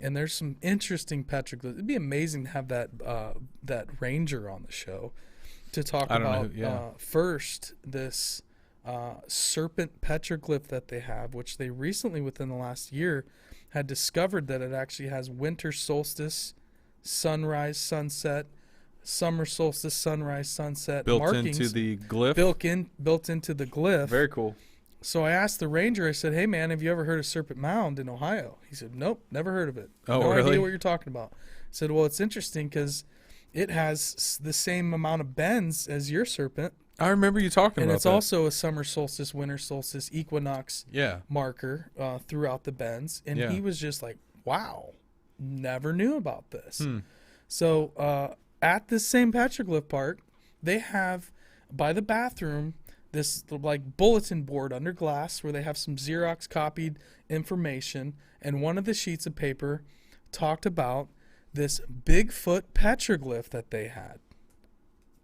And there's some interesting petroglyphs. It'd be amazing to have that ranger on the show to talk about first this serpent petroglyph that they have, which they recently, within the last year, had discovered that it actually has winter solstice, sunrise, sunset, summer solstice, sunrise, sunset built markings into the glyph. Built into the glyph. Very cool. So I asked the ranger, I said, "Hey man, have you ever heard of Serpent Mound in Ohio?" He said, "Nope, never heard of it." Oh, no really? idea what you're talking about. I said, "Well, it's interesting because it has the same amount of bends as your serpent." I remember you talking about that. And it's also a summer solstice, winter solstice, equinox marker throughout the bends. And he was just like, wow, never knew about this. So at this same petroglyph park, they have, by the bathroom, this like bulletin board under glass where they have some Xerox copied information. And one of the sheets of paper talked about this Bigfoot petroglyph that they had.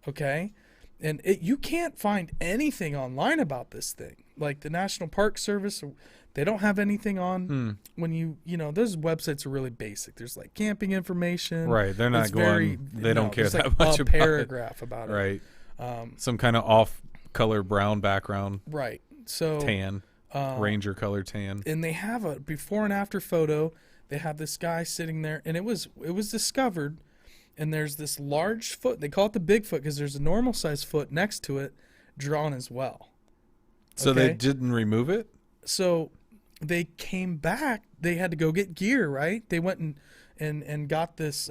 Okay? And you can't find anything online about this thing. Like the National Park Service, they don't have anything on when you know, those websites are really basic. There's like camping information. Right. They're not going, they don't care that much about a paragraph about it. Right. Some kind of off-color brown background. Right. So tan. Ranger color tan. And they have a before and after photo. They have this guy sitting there, and it was discovered. And there's this large foot. They call it the Bigfoot because there's a normal size foot next to it drawn as well. So they didn't remove it? So they came back. They had to go get gear, right? They went and got this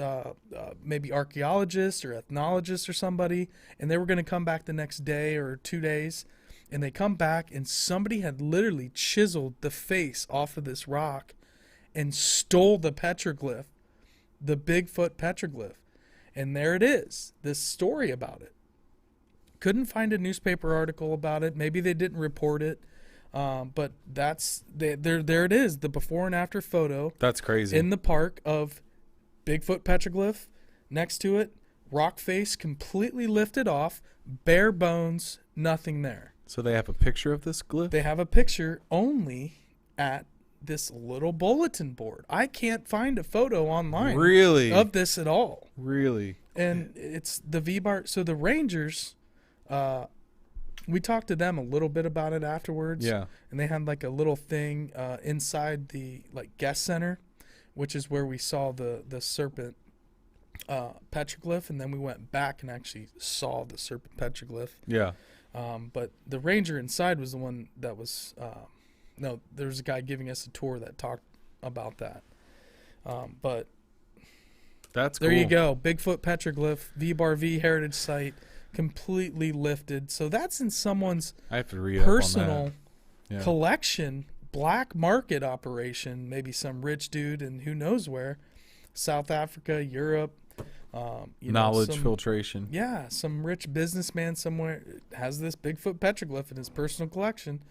maybe archaeologist or ethnologist or somebody, and they were going to come back the next day or 2 days. And they come back, and somebody had literally chiseled the face off of this rock and stole the petroglyph, the Bigfoot petroglyph. And there it is, this story about it. Couldn't find a newspaper article about it. Maybe they didn't report it. But there it is, the before and after photo. That's crazy. In the park of Bigfoot petroglyph. Next to it, rock face completely lifted off, bare bones, nothing there. So they have a picture of this glyph? They have a picture only at this little bulletin board. I can't find a photo online of this at all. Really? And it's the V-Bar. So the Rangers, we talked to them a little bit about it afterwards. Yeah. And they had like a little thing inside the like guest center, which is where we saw the serpent petroglyph. And then we went back and actually saw the serpent petroglyph. Yeah. But the ranger inside was the one that was... No, there was a guy giving us a tour that talked about that. But that's cool. There you go. Bigfoot petroglyph, V-Bar V Heritage Site, completely lifted. So that's in someone's I have to read personal collection, black market operation, maybe some rich dude and who knows where, South Africa, Europe. Knowledge filtration. Yeah, some rich businessman somewhere has this Bigfoot petroglyph in his personal collection.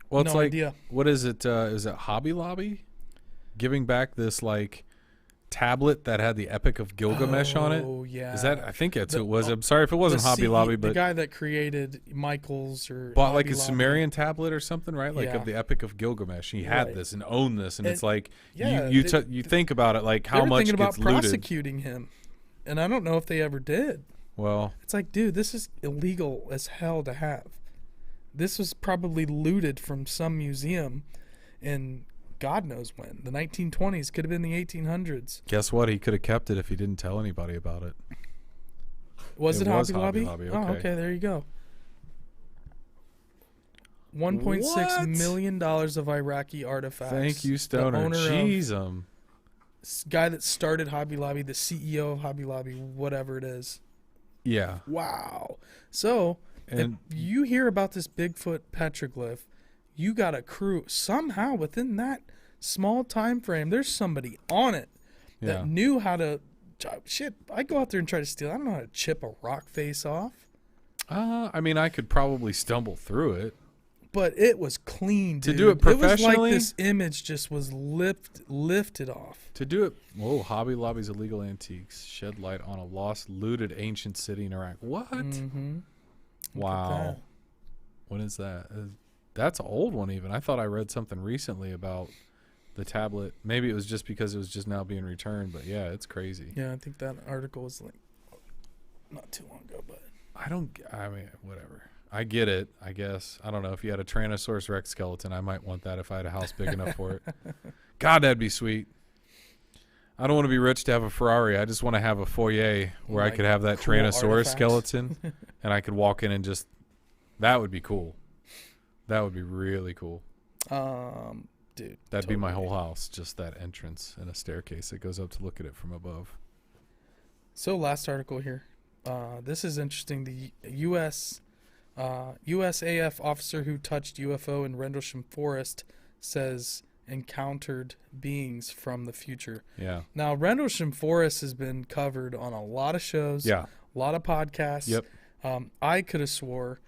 Well, it's no like, idea. What is it? Is it Hobby Lobby giving back this like tablet that had the Epic of Gilgamesh on it? Oh yeah, is that? I think that's who it was. I'm sorry if it wasn't Hobby Lobby, but the guy that created Michael's or bought Hobby like a Lobby. Sumerian tablet or something, right? Like of the Epic of Gilgamesh. He had this and owned this, and it's like you think about it, like how much thinking gets about looted. Prosecuting him, and I don't know if they ever did. Well, it's like, dude, this is illegal as hell to have. This was probably looted from some museum in God knows when. The 1920s, could have been the 1800s. Guess what? He could have kept it if he didn't tell anybody about it. Was it Hobby Lobby? Okay. Oh, okay, there you go. $1.6 million of Iraqi artifacts. Thank you, Stoner. Jeez, guy that started Hobby Lobby, the CEO of Hobby Lobby, whatever it is. Yeah. Wow. So, if you hear about this Bigfoot petroglyph, you got a crew somehow within that small time frame. There's somebody on it that knew how to. Shit, I go out there and try to steal. I don't know how to chip a rock face off. I mean, I could probably stumble through it, but it was clean. To do it professionally, it was like this image just was lifted off. To do it, Hobby Lobby's illegal antiques shed light on a lost, looted ancient city in Iraq. What? Mm-hmm. Wow. What is that? That's an old one even. I thought I read something recently about the tablet. Maybe it was just because it was just now being returned, but yeah, it's crazy. Yeah, I think that article was like not too long ago, but I mean, whatever. I get it, I guess. I don't know. If you had a Tyrannosaurus Rex skeleton, I might want that if I had a house big enough for it. God, that'd be sweet. I don't want to be rich to have a Ferrari. I just want to have a foyer where I could have that cool Tyrannosaurus skeleton and I could walk in and just, that would be cool. That would be really cool. Dude. That'd be my whole house, just that entrance and a staircase that goes up to look at it from above. So last article here. This is interesting. The USAF officer who touched UFO in Rendlesham Forest says encountered beings from the future. Yeah. Now, Rendlesham Forest has been covered on a lot of shows. Yeah. A lot of podcasts. Yep. I could have swore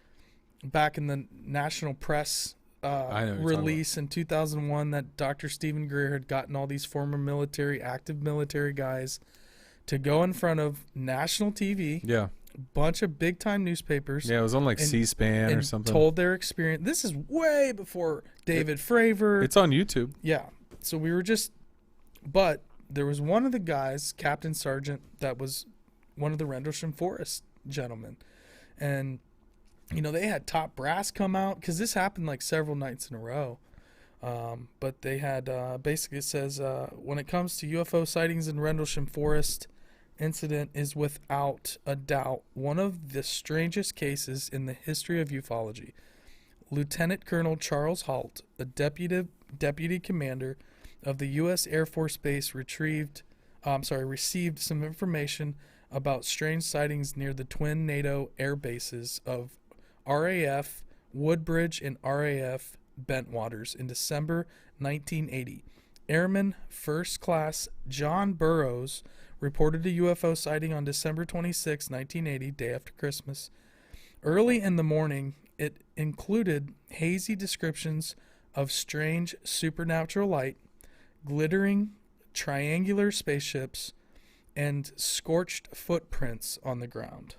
back in the national press release in 2001 that Dr. Stephen Greer had gotten all these former active military guys to go in front of national TV. Yeah. A bunch of big time newspapers. Yeah, it was on like C-SPAN or something. Told their experience. This is way before David Fravor. It's on YouTube. Yeah. So we were but there was one of the guys, Captain Sergeant, that was one of the Rendlesham Forest gentlemen. And, they had top brass come out because this happened like several nights in a row. But they had basically it says, when it comes to UFO sightings in Rendlesham Forest, incident is without a doubt one of the strangest cases in the history of ufology. Lieutenant Colonel Charles Halt, a deputy commander of the U.S. Air Force Base, received some information about strange sightings near the twin NATO air bases of RAF Woodbridge and RAF Bentwaters in December 1980. Airman First Class John Burroughs reported a UFO sighting on December 26, 1980, day after Christmas. Early in the morning, it included hazy descriptions of strange supernatural light, glittering triangular spaceships, and scorched footprints on the ground.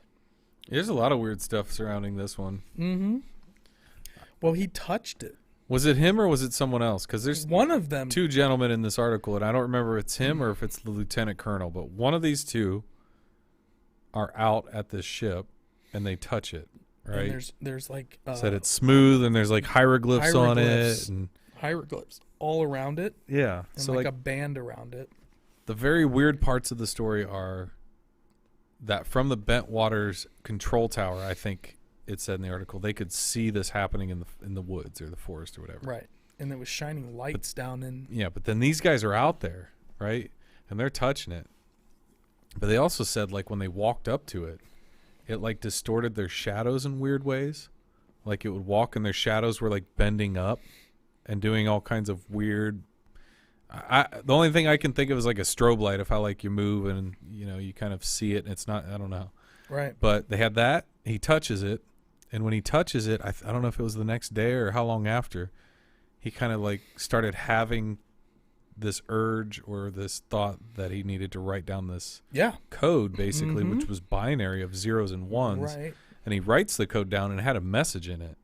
There's a lot of weird stuff surrounding this one. Mm-hmm. Well, he touched it. Was it him or was it someone else? Because there's one of them. Two gentlemen in this article, and I don't remember if it's him or if it's the lieutenant colonel, but one of these two are out at this ship and they touch it, right? And there's like said it's smooth and there's like hieroglyphs on it and hieroglyphs all around it. Yeah, and so like a band around it. The very weird parts of the story are that from the Bentwaters control tower, I think it said in the article, they could see this happening in the woods or the forest or whatever. Right. And it was shining lights down in. Yeah, but then these guys are out there, right? And they're touching it. But they also said, like, when they walked up to it, it, like, distorted their shadows in weird ways. Like it would walk and their shadows were like bending up and doing all kinds of weird. The only thing I can think of is like a strobe light of how like you move and you kind of see it and it's not, I don't know. Right. But they had that. He touches it, and when he touches it, I don't know if it was the next day or how long after, he kind of like started having this urge or this thought that he needed to write down this code basically, which was binary of zeros and ones. Right. And he writes the code down and it had a message in it.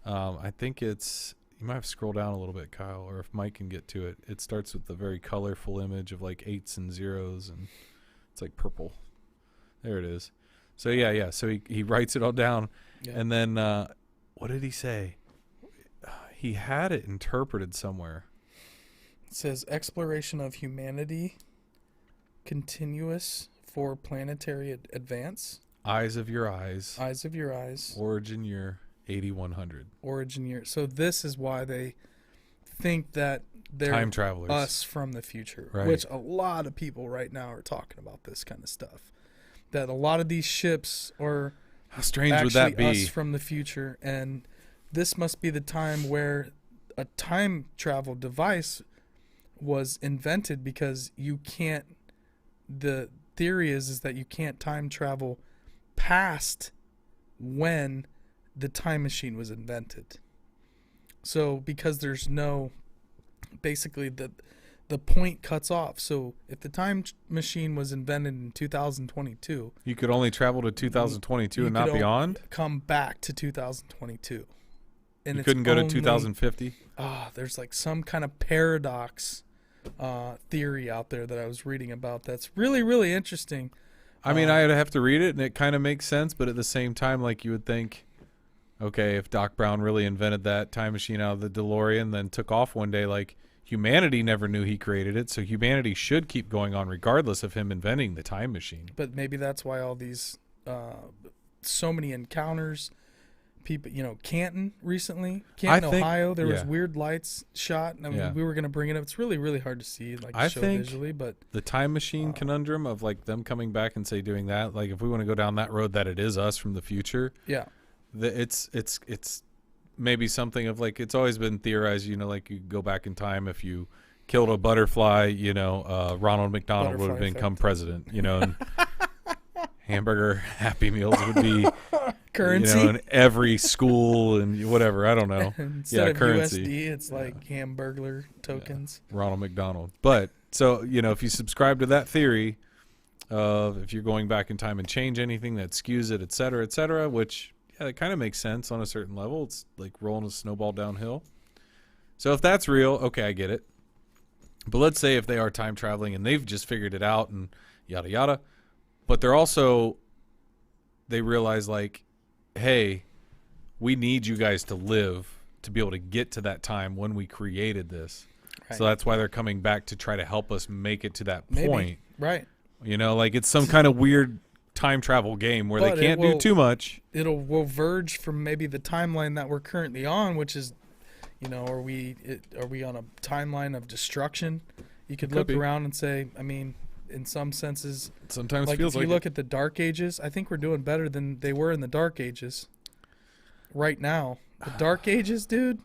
I think it's, you might have to scroll down a little bit, Kyle, or if Mike can get to it. It starts with a very colorful image of like 8s and 0s, and it's like purple. There it is. So yeah. So he writes it all down, and then what did he say? He had it interpreted somewhere. It says exploration of humanity, continuous for planetary advance. Eyes of your eyes. Eyes of your eyes. Origin year 8100. Origin year. So this is why they think that they're time travelers, us from the future, right. Which a lot of people right now are talking about this kind of stuff. That a lot of these ships are how strange would that be? Us from the future, and this must be the time where a time travel device was invented because you can't. The theory is that you can't time travel past when the time machine was invented. So because there's no, basically the point cuts off. So if the time machine was invented in 2022, you could only travel to 2022 and not beyond. Come back to 2022, and you couldn't go to 2050. There's like some kind of paradox theory out there that I was reading about. That's really, really interesting. I mean, I'd have to read it, and it kind of makes sense, but at the same time, like you would think, okay, if Doc Brown really invented that time machine out of the DeLorean, then took off one day, like humanity never knew he created it, so humanity should keep going on regardless of him inventing the time machine. But maybe that's why all these, so many encounters, people, Canton recently, Ohio, there was weird lights shot. I mean, we were going to bring it up. It's really, really hard to see, show visually, but the time machine conundrum of like them coming back and say doing that, like if we want to go down that road, that it is us from the future. Yeah. It's maybe something of like, it's always been theorized, like you go back in time, if you killed a butterfly, Ronald McDonald would have become president, and hamburger Happy Meals would be currency in every school and whatever. I don't know. Instead of currency. USD, it's like Hamburglar tokens. Ronald McDonald. But so, if you subscribe to that theory of if you're going back in time and change anything that skews it, et cetera, which it kind of makes sense on a certain level. It's like rolling a snowball downhill. So if that's real, okay, I get it. But let's say if they are time traveling and they've just figured it out and yada yada, but they realize like, hey, we need you guys to live to be able to get to that time when we created this. Right. So that's why they're coming back to try to help us make it to that point. Right. Like it's some kind of weird time travel game where they can't do too much. Will verge from maybe the timeline that we're currently on, which is, are we on a timeline of destruction? You could look around and say, I mean, in some senses, sometimes like feels if like you look at the Dark Ages, I think we're doing better than they were in the Dark Ages. Right now, the Dark Ages, dude,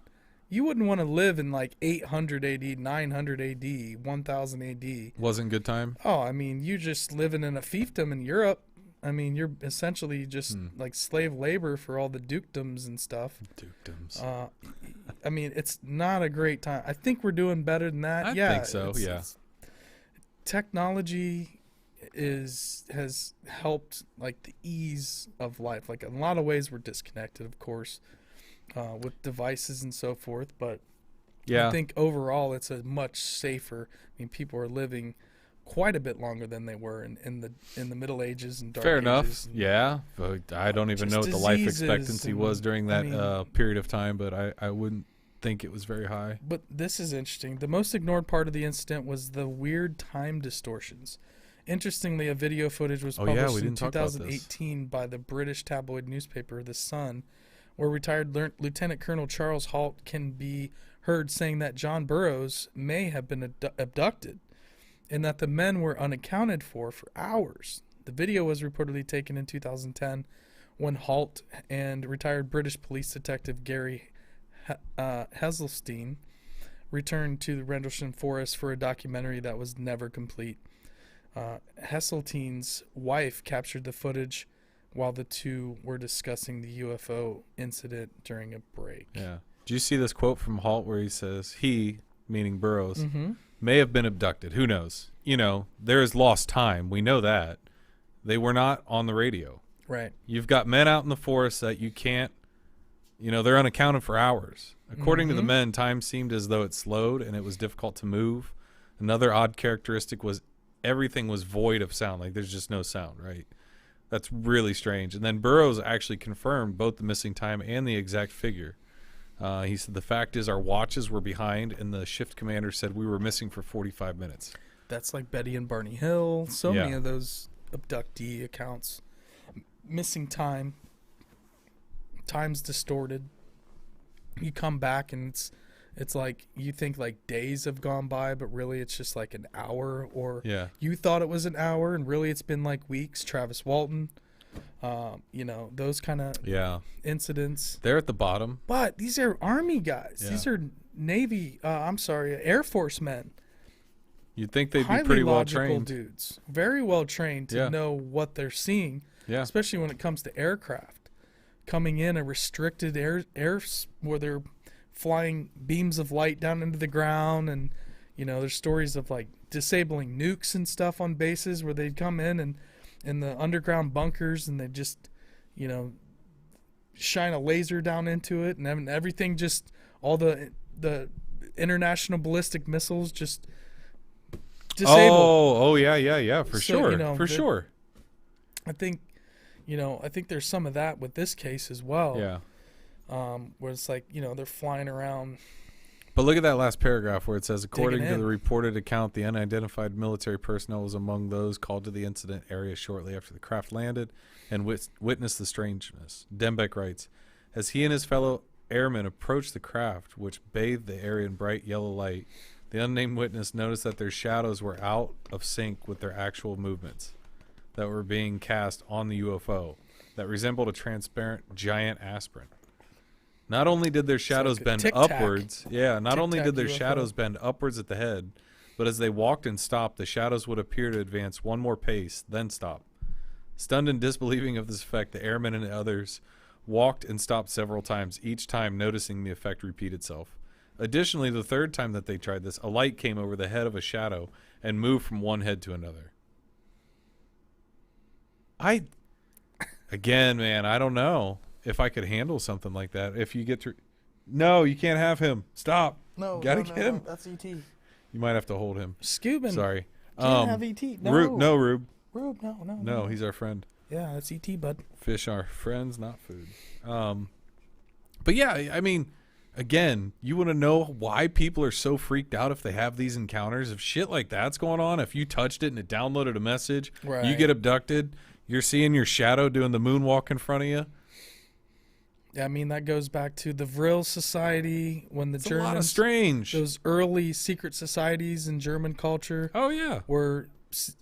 you wouldn't want to live in like 800 AD, 900 AD, 1000 AD. Wasn't good time. Oh, I mean, you just living in a fiefdom in Europe. I mean, you're essentially just like slave labor for all the dukedoms and stuff. Dukedoms. I mean, it's not a great time. I think we're doing better than that. I think so. Technology has helped like the ease of life. Like in a lot of ways, we're disconnected, of course, with devices and so forth. But I think overall, it's a much safer. I mean, people are living quite a bit longer than they were in the Middle Ages and Dark Ages. Fair enough. But I don't even know what the life expectancy was during that period of time, but I wouldn't think it was very high. But this is interesting. The most ignored part of the incident was the weird time distortions. Interestingly, a video footage was published in 2018 by the British tabloid newspaper The Sun, where retired Lieutenant Colonel Charles Halt can be heard saying that John Burroughs may have been abducted and that the men were unaccounted for hours. The video was reportedly taken in 2010 when Halt and retired British police detective Gary Heselstein returned to the Rendlesham forest for a documentary that was never complete. Heselstein's wife captured the footage while the two were discussing the UFO incident during a break. Yeah. Do you see this quote from Halt where he says, he, meaning Burroughs, Mm-hmm. may have been abducted. Who knows? You know, there is lost time. We know that. They were not on the radio. Right. You've got men out in the forest that you can't, you know, they're unaccounted for hours. According to the men, time seemed as though it slowed and it was difficult to move. Another odd characteristic was everything was void of sound. Like there's just no sound, right? That's really strange. And then Burroughs actually confirmed both the missing time and the exact figure. He said, the fact is our watches were behind and the shift commander said we were missing for 45 minutes. That's like Betty and Barney Hill. So many of those abductee accounts. Missing time. Time's distorted. You come back and it's like you think like days have gone by, but really it's just like an hour, or you thought it was an hour and really it's been like weeks. Travis Walton, you know, those kind of incidents. They're at the bottom. But these are Army guys. Yeah. These are Navy, Air Force men. You'd think they'd be pretty well trained. Dudes. Very well trained to know what they're seeing, especially when it comes to aircraft. Coming in a restricted air where they're flying beams of light down into the ground, and you know there's stories of like disabling nukes and stuff on bases where they'd come in the underground bunkers and they just, you know, shine a laser down into it and everything, just all the international ballistic missiles just disabled. Oh yeah, for sure, you know, for sure. I think there's some of that with this case as well. Yeah. Where it's like, you know, they're flying around. But look at that last paragraph where it says, according to the reported account, the unidentified military personnel was among those called to the incident area shortly after the craft landed and witnessed the strangeness. Dembeck writes, as he and his fellow airmen approached the craft, which bathed the area in bright yellow light, the unnamed witness noticed that their shadows were out of sync with their actual movements that were being cast on the UFO that resembled a transparent giant aspirin. Not only did their shadows bend upwards, shadows bend upwards at the head, but as they walked and stopped, the shadows would appear to advance one more pace, then stop. Stunned and disbelieving of this effect, the airmen and others walked and stopped several times, each time noticing the effect repeat itself. Additionally, the third time that they tried this, a light came over the head of a shadow and moved from one head to another. Again, man, I don't know if I could handle something like that. If you get to... No, you can't have him. Stop. No, gotta get him. That's E.T. You might have to hold him. Scuban. Sorry. Can't have E.T. No. Rube. Rube, no. No, he's our friend. Yeah, that's E.T., bud. Fish are friends, not food. But yeah, I mean, again, you want to know why people are so freaked out if they have these encounters? If shit like that's going on, if you touched it and it downloaded a message, you get abducted, you're seeing your shadow doing the moonwalk in front of you. Yeah, I mean, that goes back to the Vril Society when the Germans... a lot of strange. Those early secret societies in German culture. Oh, yeah. Were,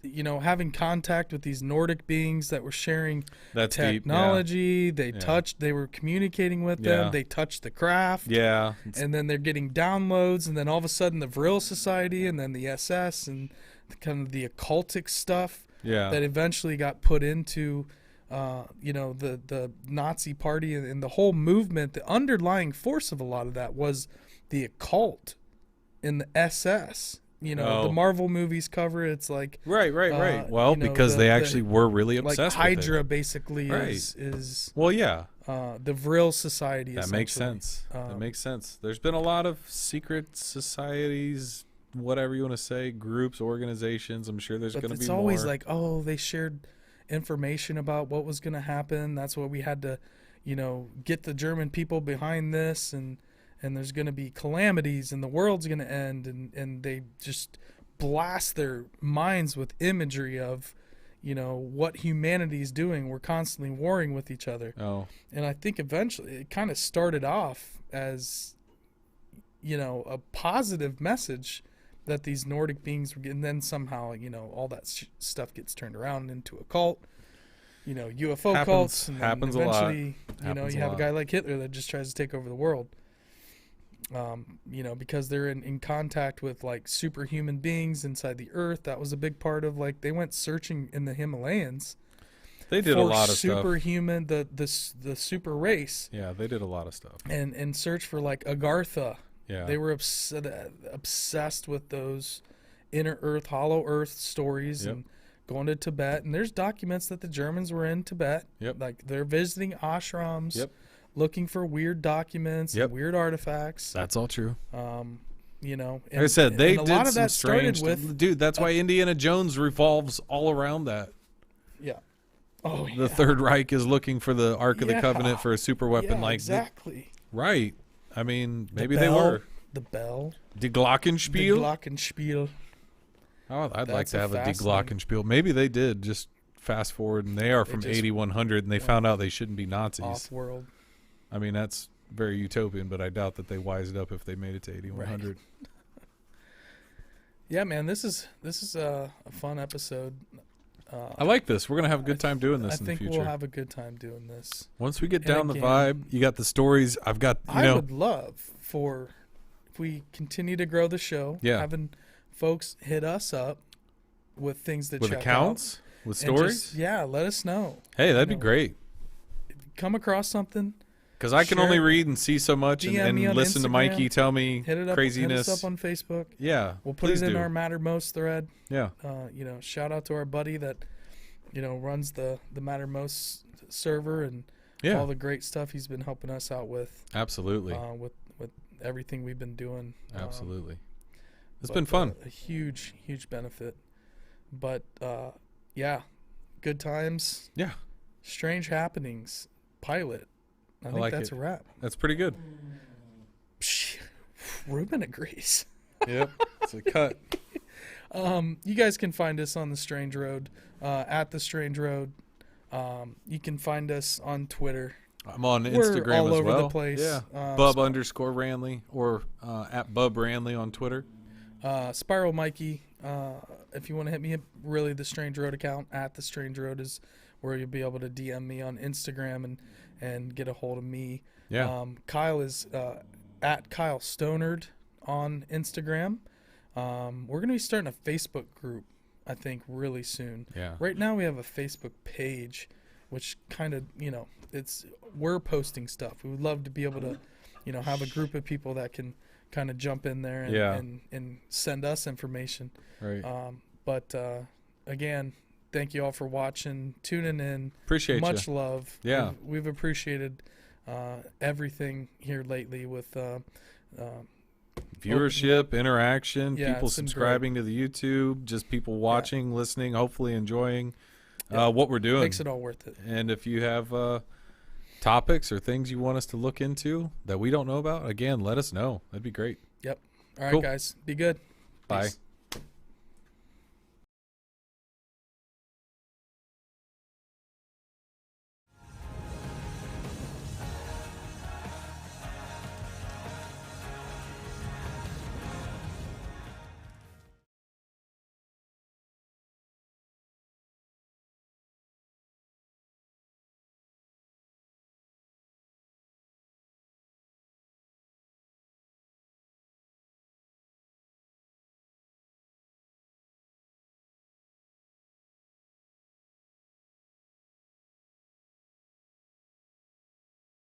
you know, having contact with these Nordic beings that were sharing technology. Deep, yeah. They were communicating with them. They touched the craft. Yeah. And then they're getting downloads. And then all of a sudden the Vril Society and then the SS and kind of the occultic stuff that eventually got put into... you know, the Nazi party and the whole movement, the underlying force of a lot of that was the occult in the SS. You know, the Marvel movies cover it. It's like... Right. Well, you know, because they actually were really obsessed with it. Like Hydra basically is... Well, yeah. The Vril Society, that makes sense. That makes sense. There's been a lot of secret societies, whatever you want to say, groups, organizations. I'm sure there's going to be more. It's always like, they shared... information about what was going to happen. That's what we had to, you know, get the German people behind this, and there's going to be calamities and the world's going to end, and they just blast their minds with imagery of, you know, what humanity's doing. We're constantly warring with each other. And I think eventually it kind of started off as, you know, a positive message that these Nordic beings were getting, and then somehow, you know, all that stuff gets turned around into a cult. UFO cults. And happens eventually, a lot. you have a guy like Hitler that just tries to take over the world. Because they're in contact with like superhuman beings inside the earth. That was a big part of they went searching in the Himalayas. They did a lot of superhuman, the super race. Yeah, they did a lot of stuff. And search for Agartha. Yeah. They were obsessed with those inner earth, hollow earth stories and going to Tibet. And there's documents that the Germans were in Tibet. Yep. They're visiting ashrams. Yep. Looking for weird documents, and weird artifacts. That's all true. And, like I said, they did a lot of some that strange started dude, that's why Indiana Jones revolves all around that. Yeah. Oh, yeah. The Third Reich is looking for the Ark of the Covenant for a super weapon exactly. Right. I mean, maybe they were. The bell. Die Glockenspiel? Die Glockenspiel. Oh, I'd like to have a Die Glockenspiel. Maybe they did. Just fast forward, and they are from 8100, and they found out they shouldn't be Nazis. Off-world. I mean, that's very utopian, but I doubt that they wised up if they made it to 8100. Right. Yeah, man, this is a fun episode. I like this. We're gonna have a good time doing this in the future. I think we'll have a good time doing this. Once we get down the vibe, you got the stories. I've got. I would love if we continue to grow the show. Yeah. Having folks hit us up with things to check out. With accounts, with stories. Let us know. Hey, that'd be great. Come across something. Because I can only read and see so much and listen to Mikey tell me craziness. Hit us up on Facebook. Yeah, we'll put it in our Mattermost thread. Yeah. Shout out to our buddy that, runs the Mattermost server and all the great stuff he's been helping us out with. Absolutely. With everything we've been doing. Absolutely. It's been fun. A huge, huge benefit. But good times. Yeah. Strange happenings. Pilot. I think that's a wrap. That's pretty good. Ruben agrees. Yep, it's a cut. You guys can find us on The Strange Road, at The Strange Road. You can find us on Twitter. I'm on Instagram We're all as over well. the place. Yeah, Bub_Ranley or at Bub Ranley on Twitter. Spiral Mikey. If you want to hit me up, really The Strange Road account at The Strange Road is where you'll be able to DM me on Instagram and get a hold of me. Yeah. Kyle is at Kyle Stonard on Instagram. We're going to be starting a Facebook group, I think, really soon. Yeah. Right now we have a Facebook page, which kind of, we're posting stuff. We would love to be able to, have a group of people that can kind of jump in there and send us information. Right. But again, thank you all for watching, tuning in. Appreciate you. Much love. Yeah. We've appreciated everything here lately with viewership, interaction, people subscribing great. to the YouTube, just people watching, listening, hopefully enjoying what we're doing. Makes it all worth it. And if you have topics or things you want us to look into that we don't know about, again, let us know. That'd be great. Yep. All right, cool. guys. Be good. Bye. Peace.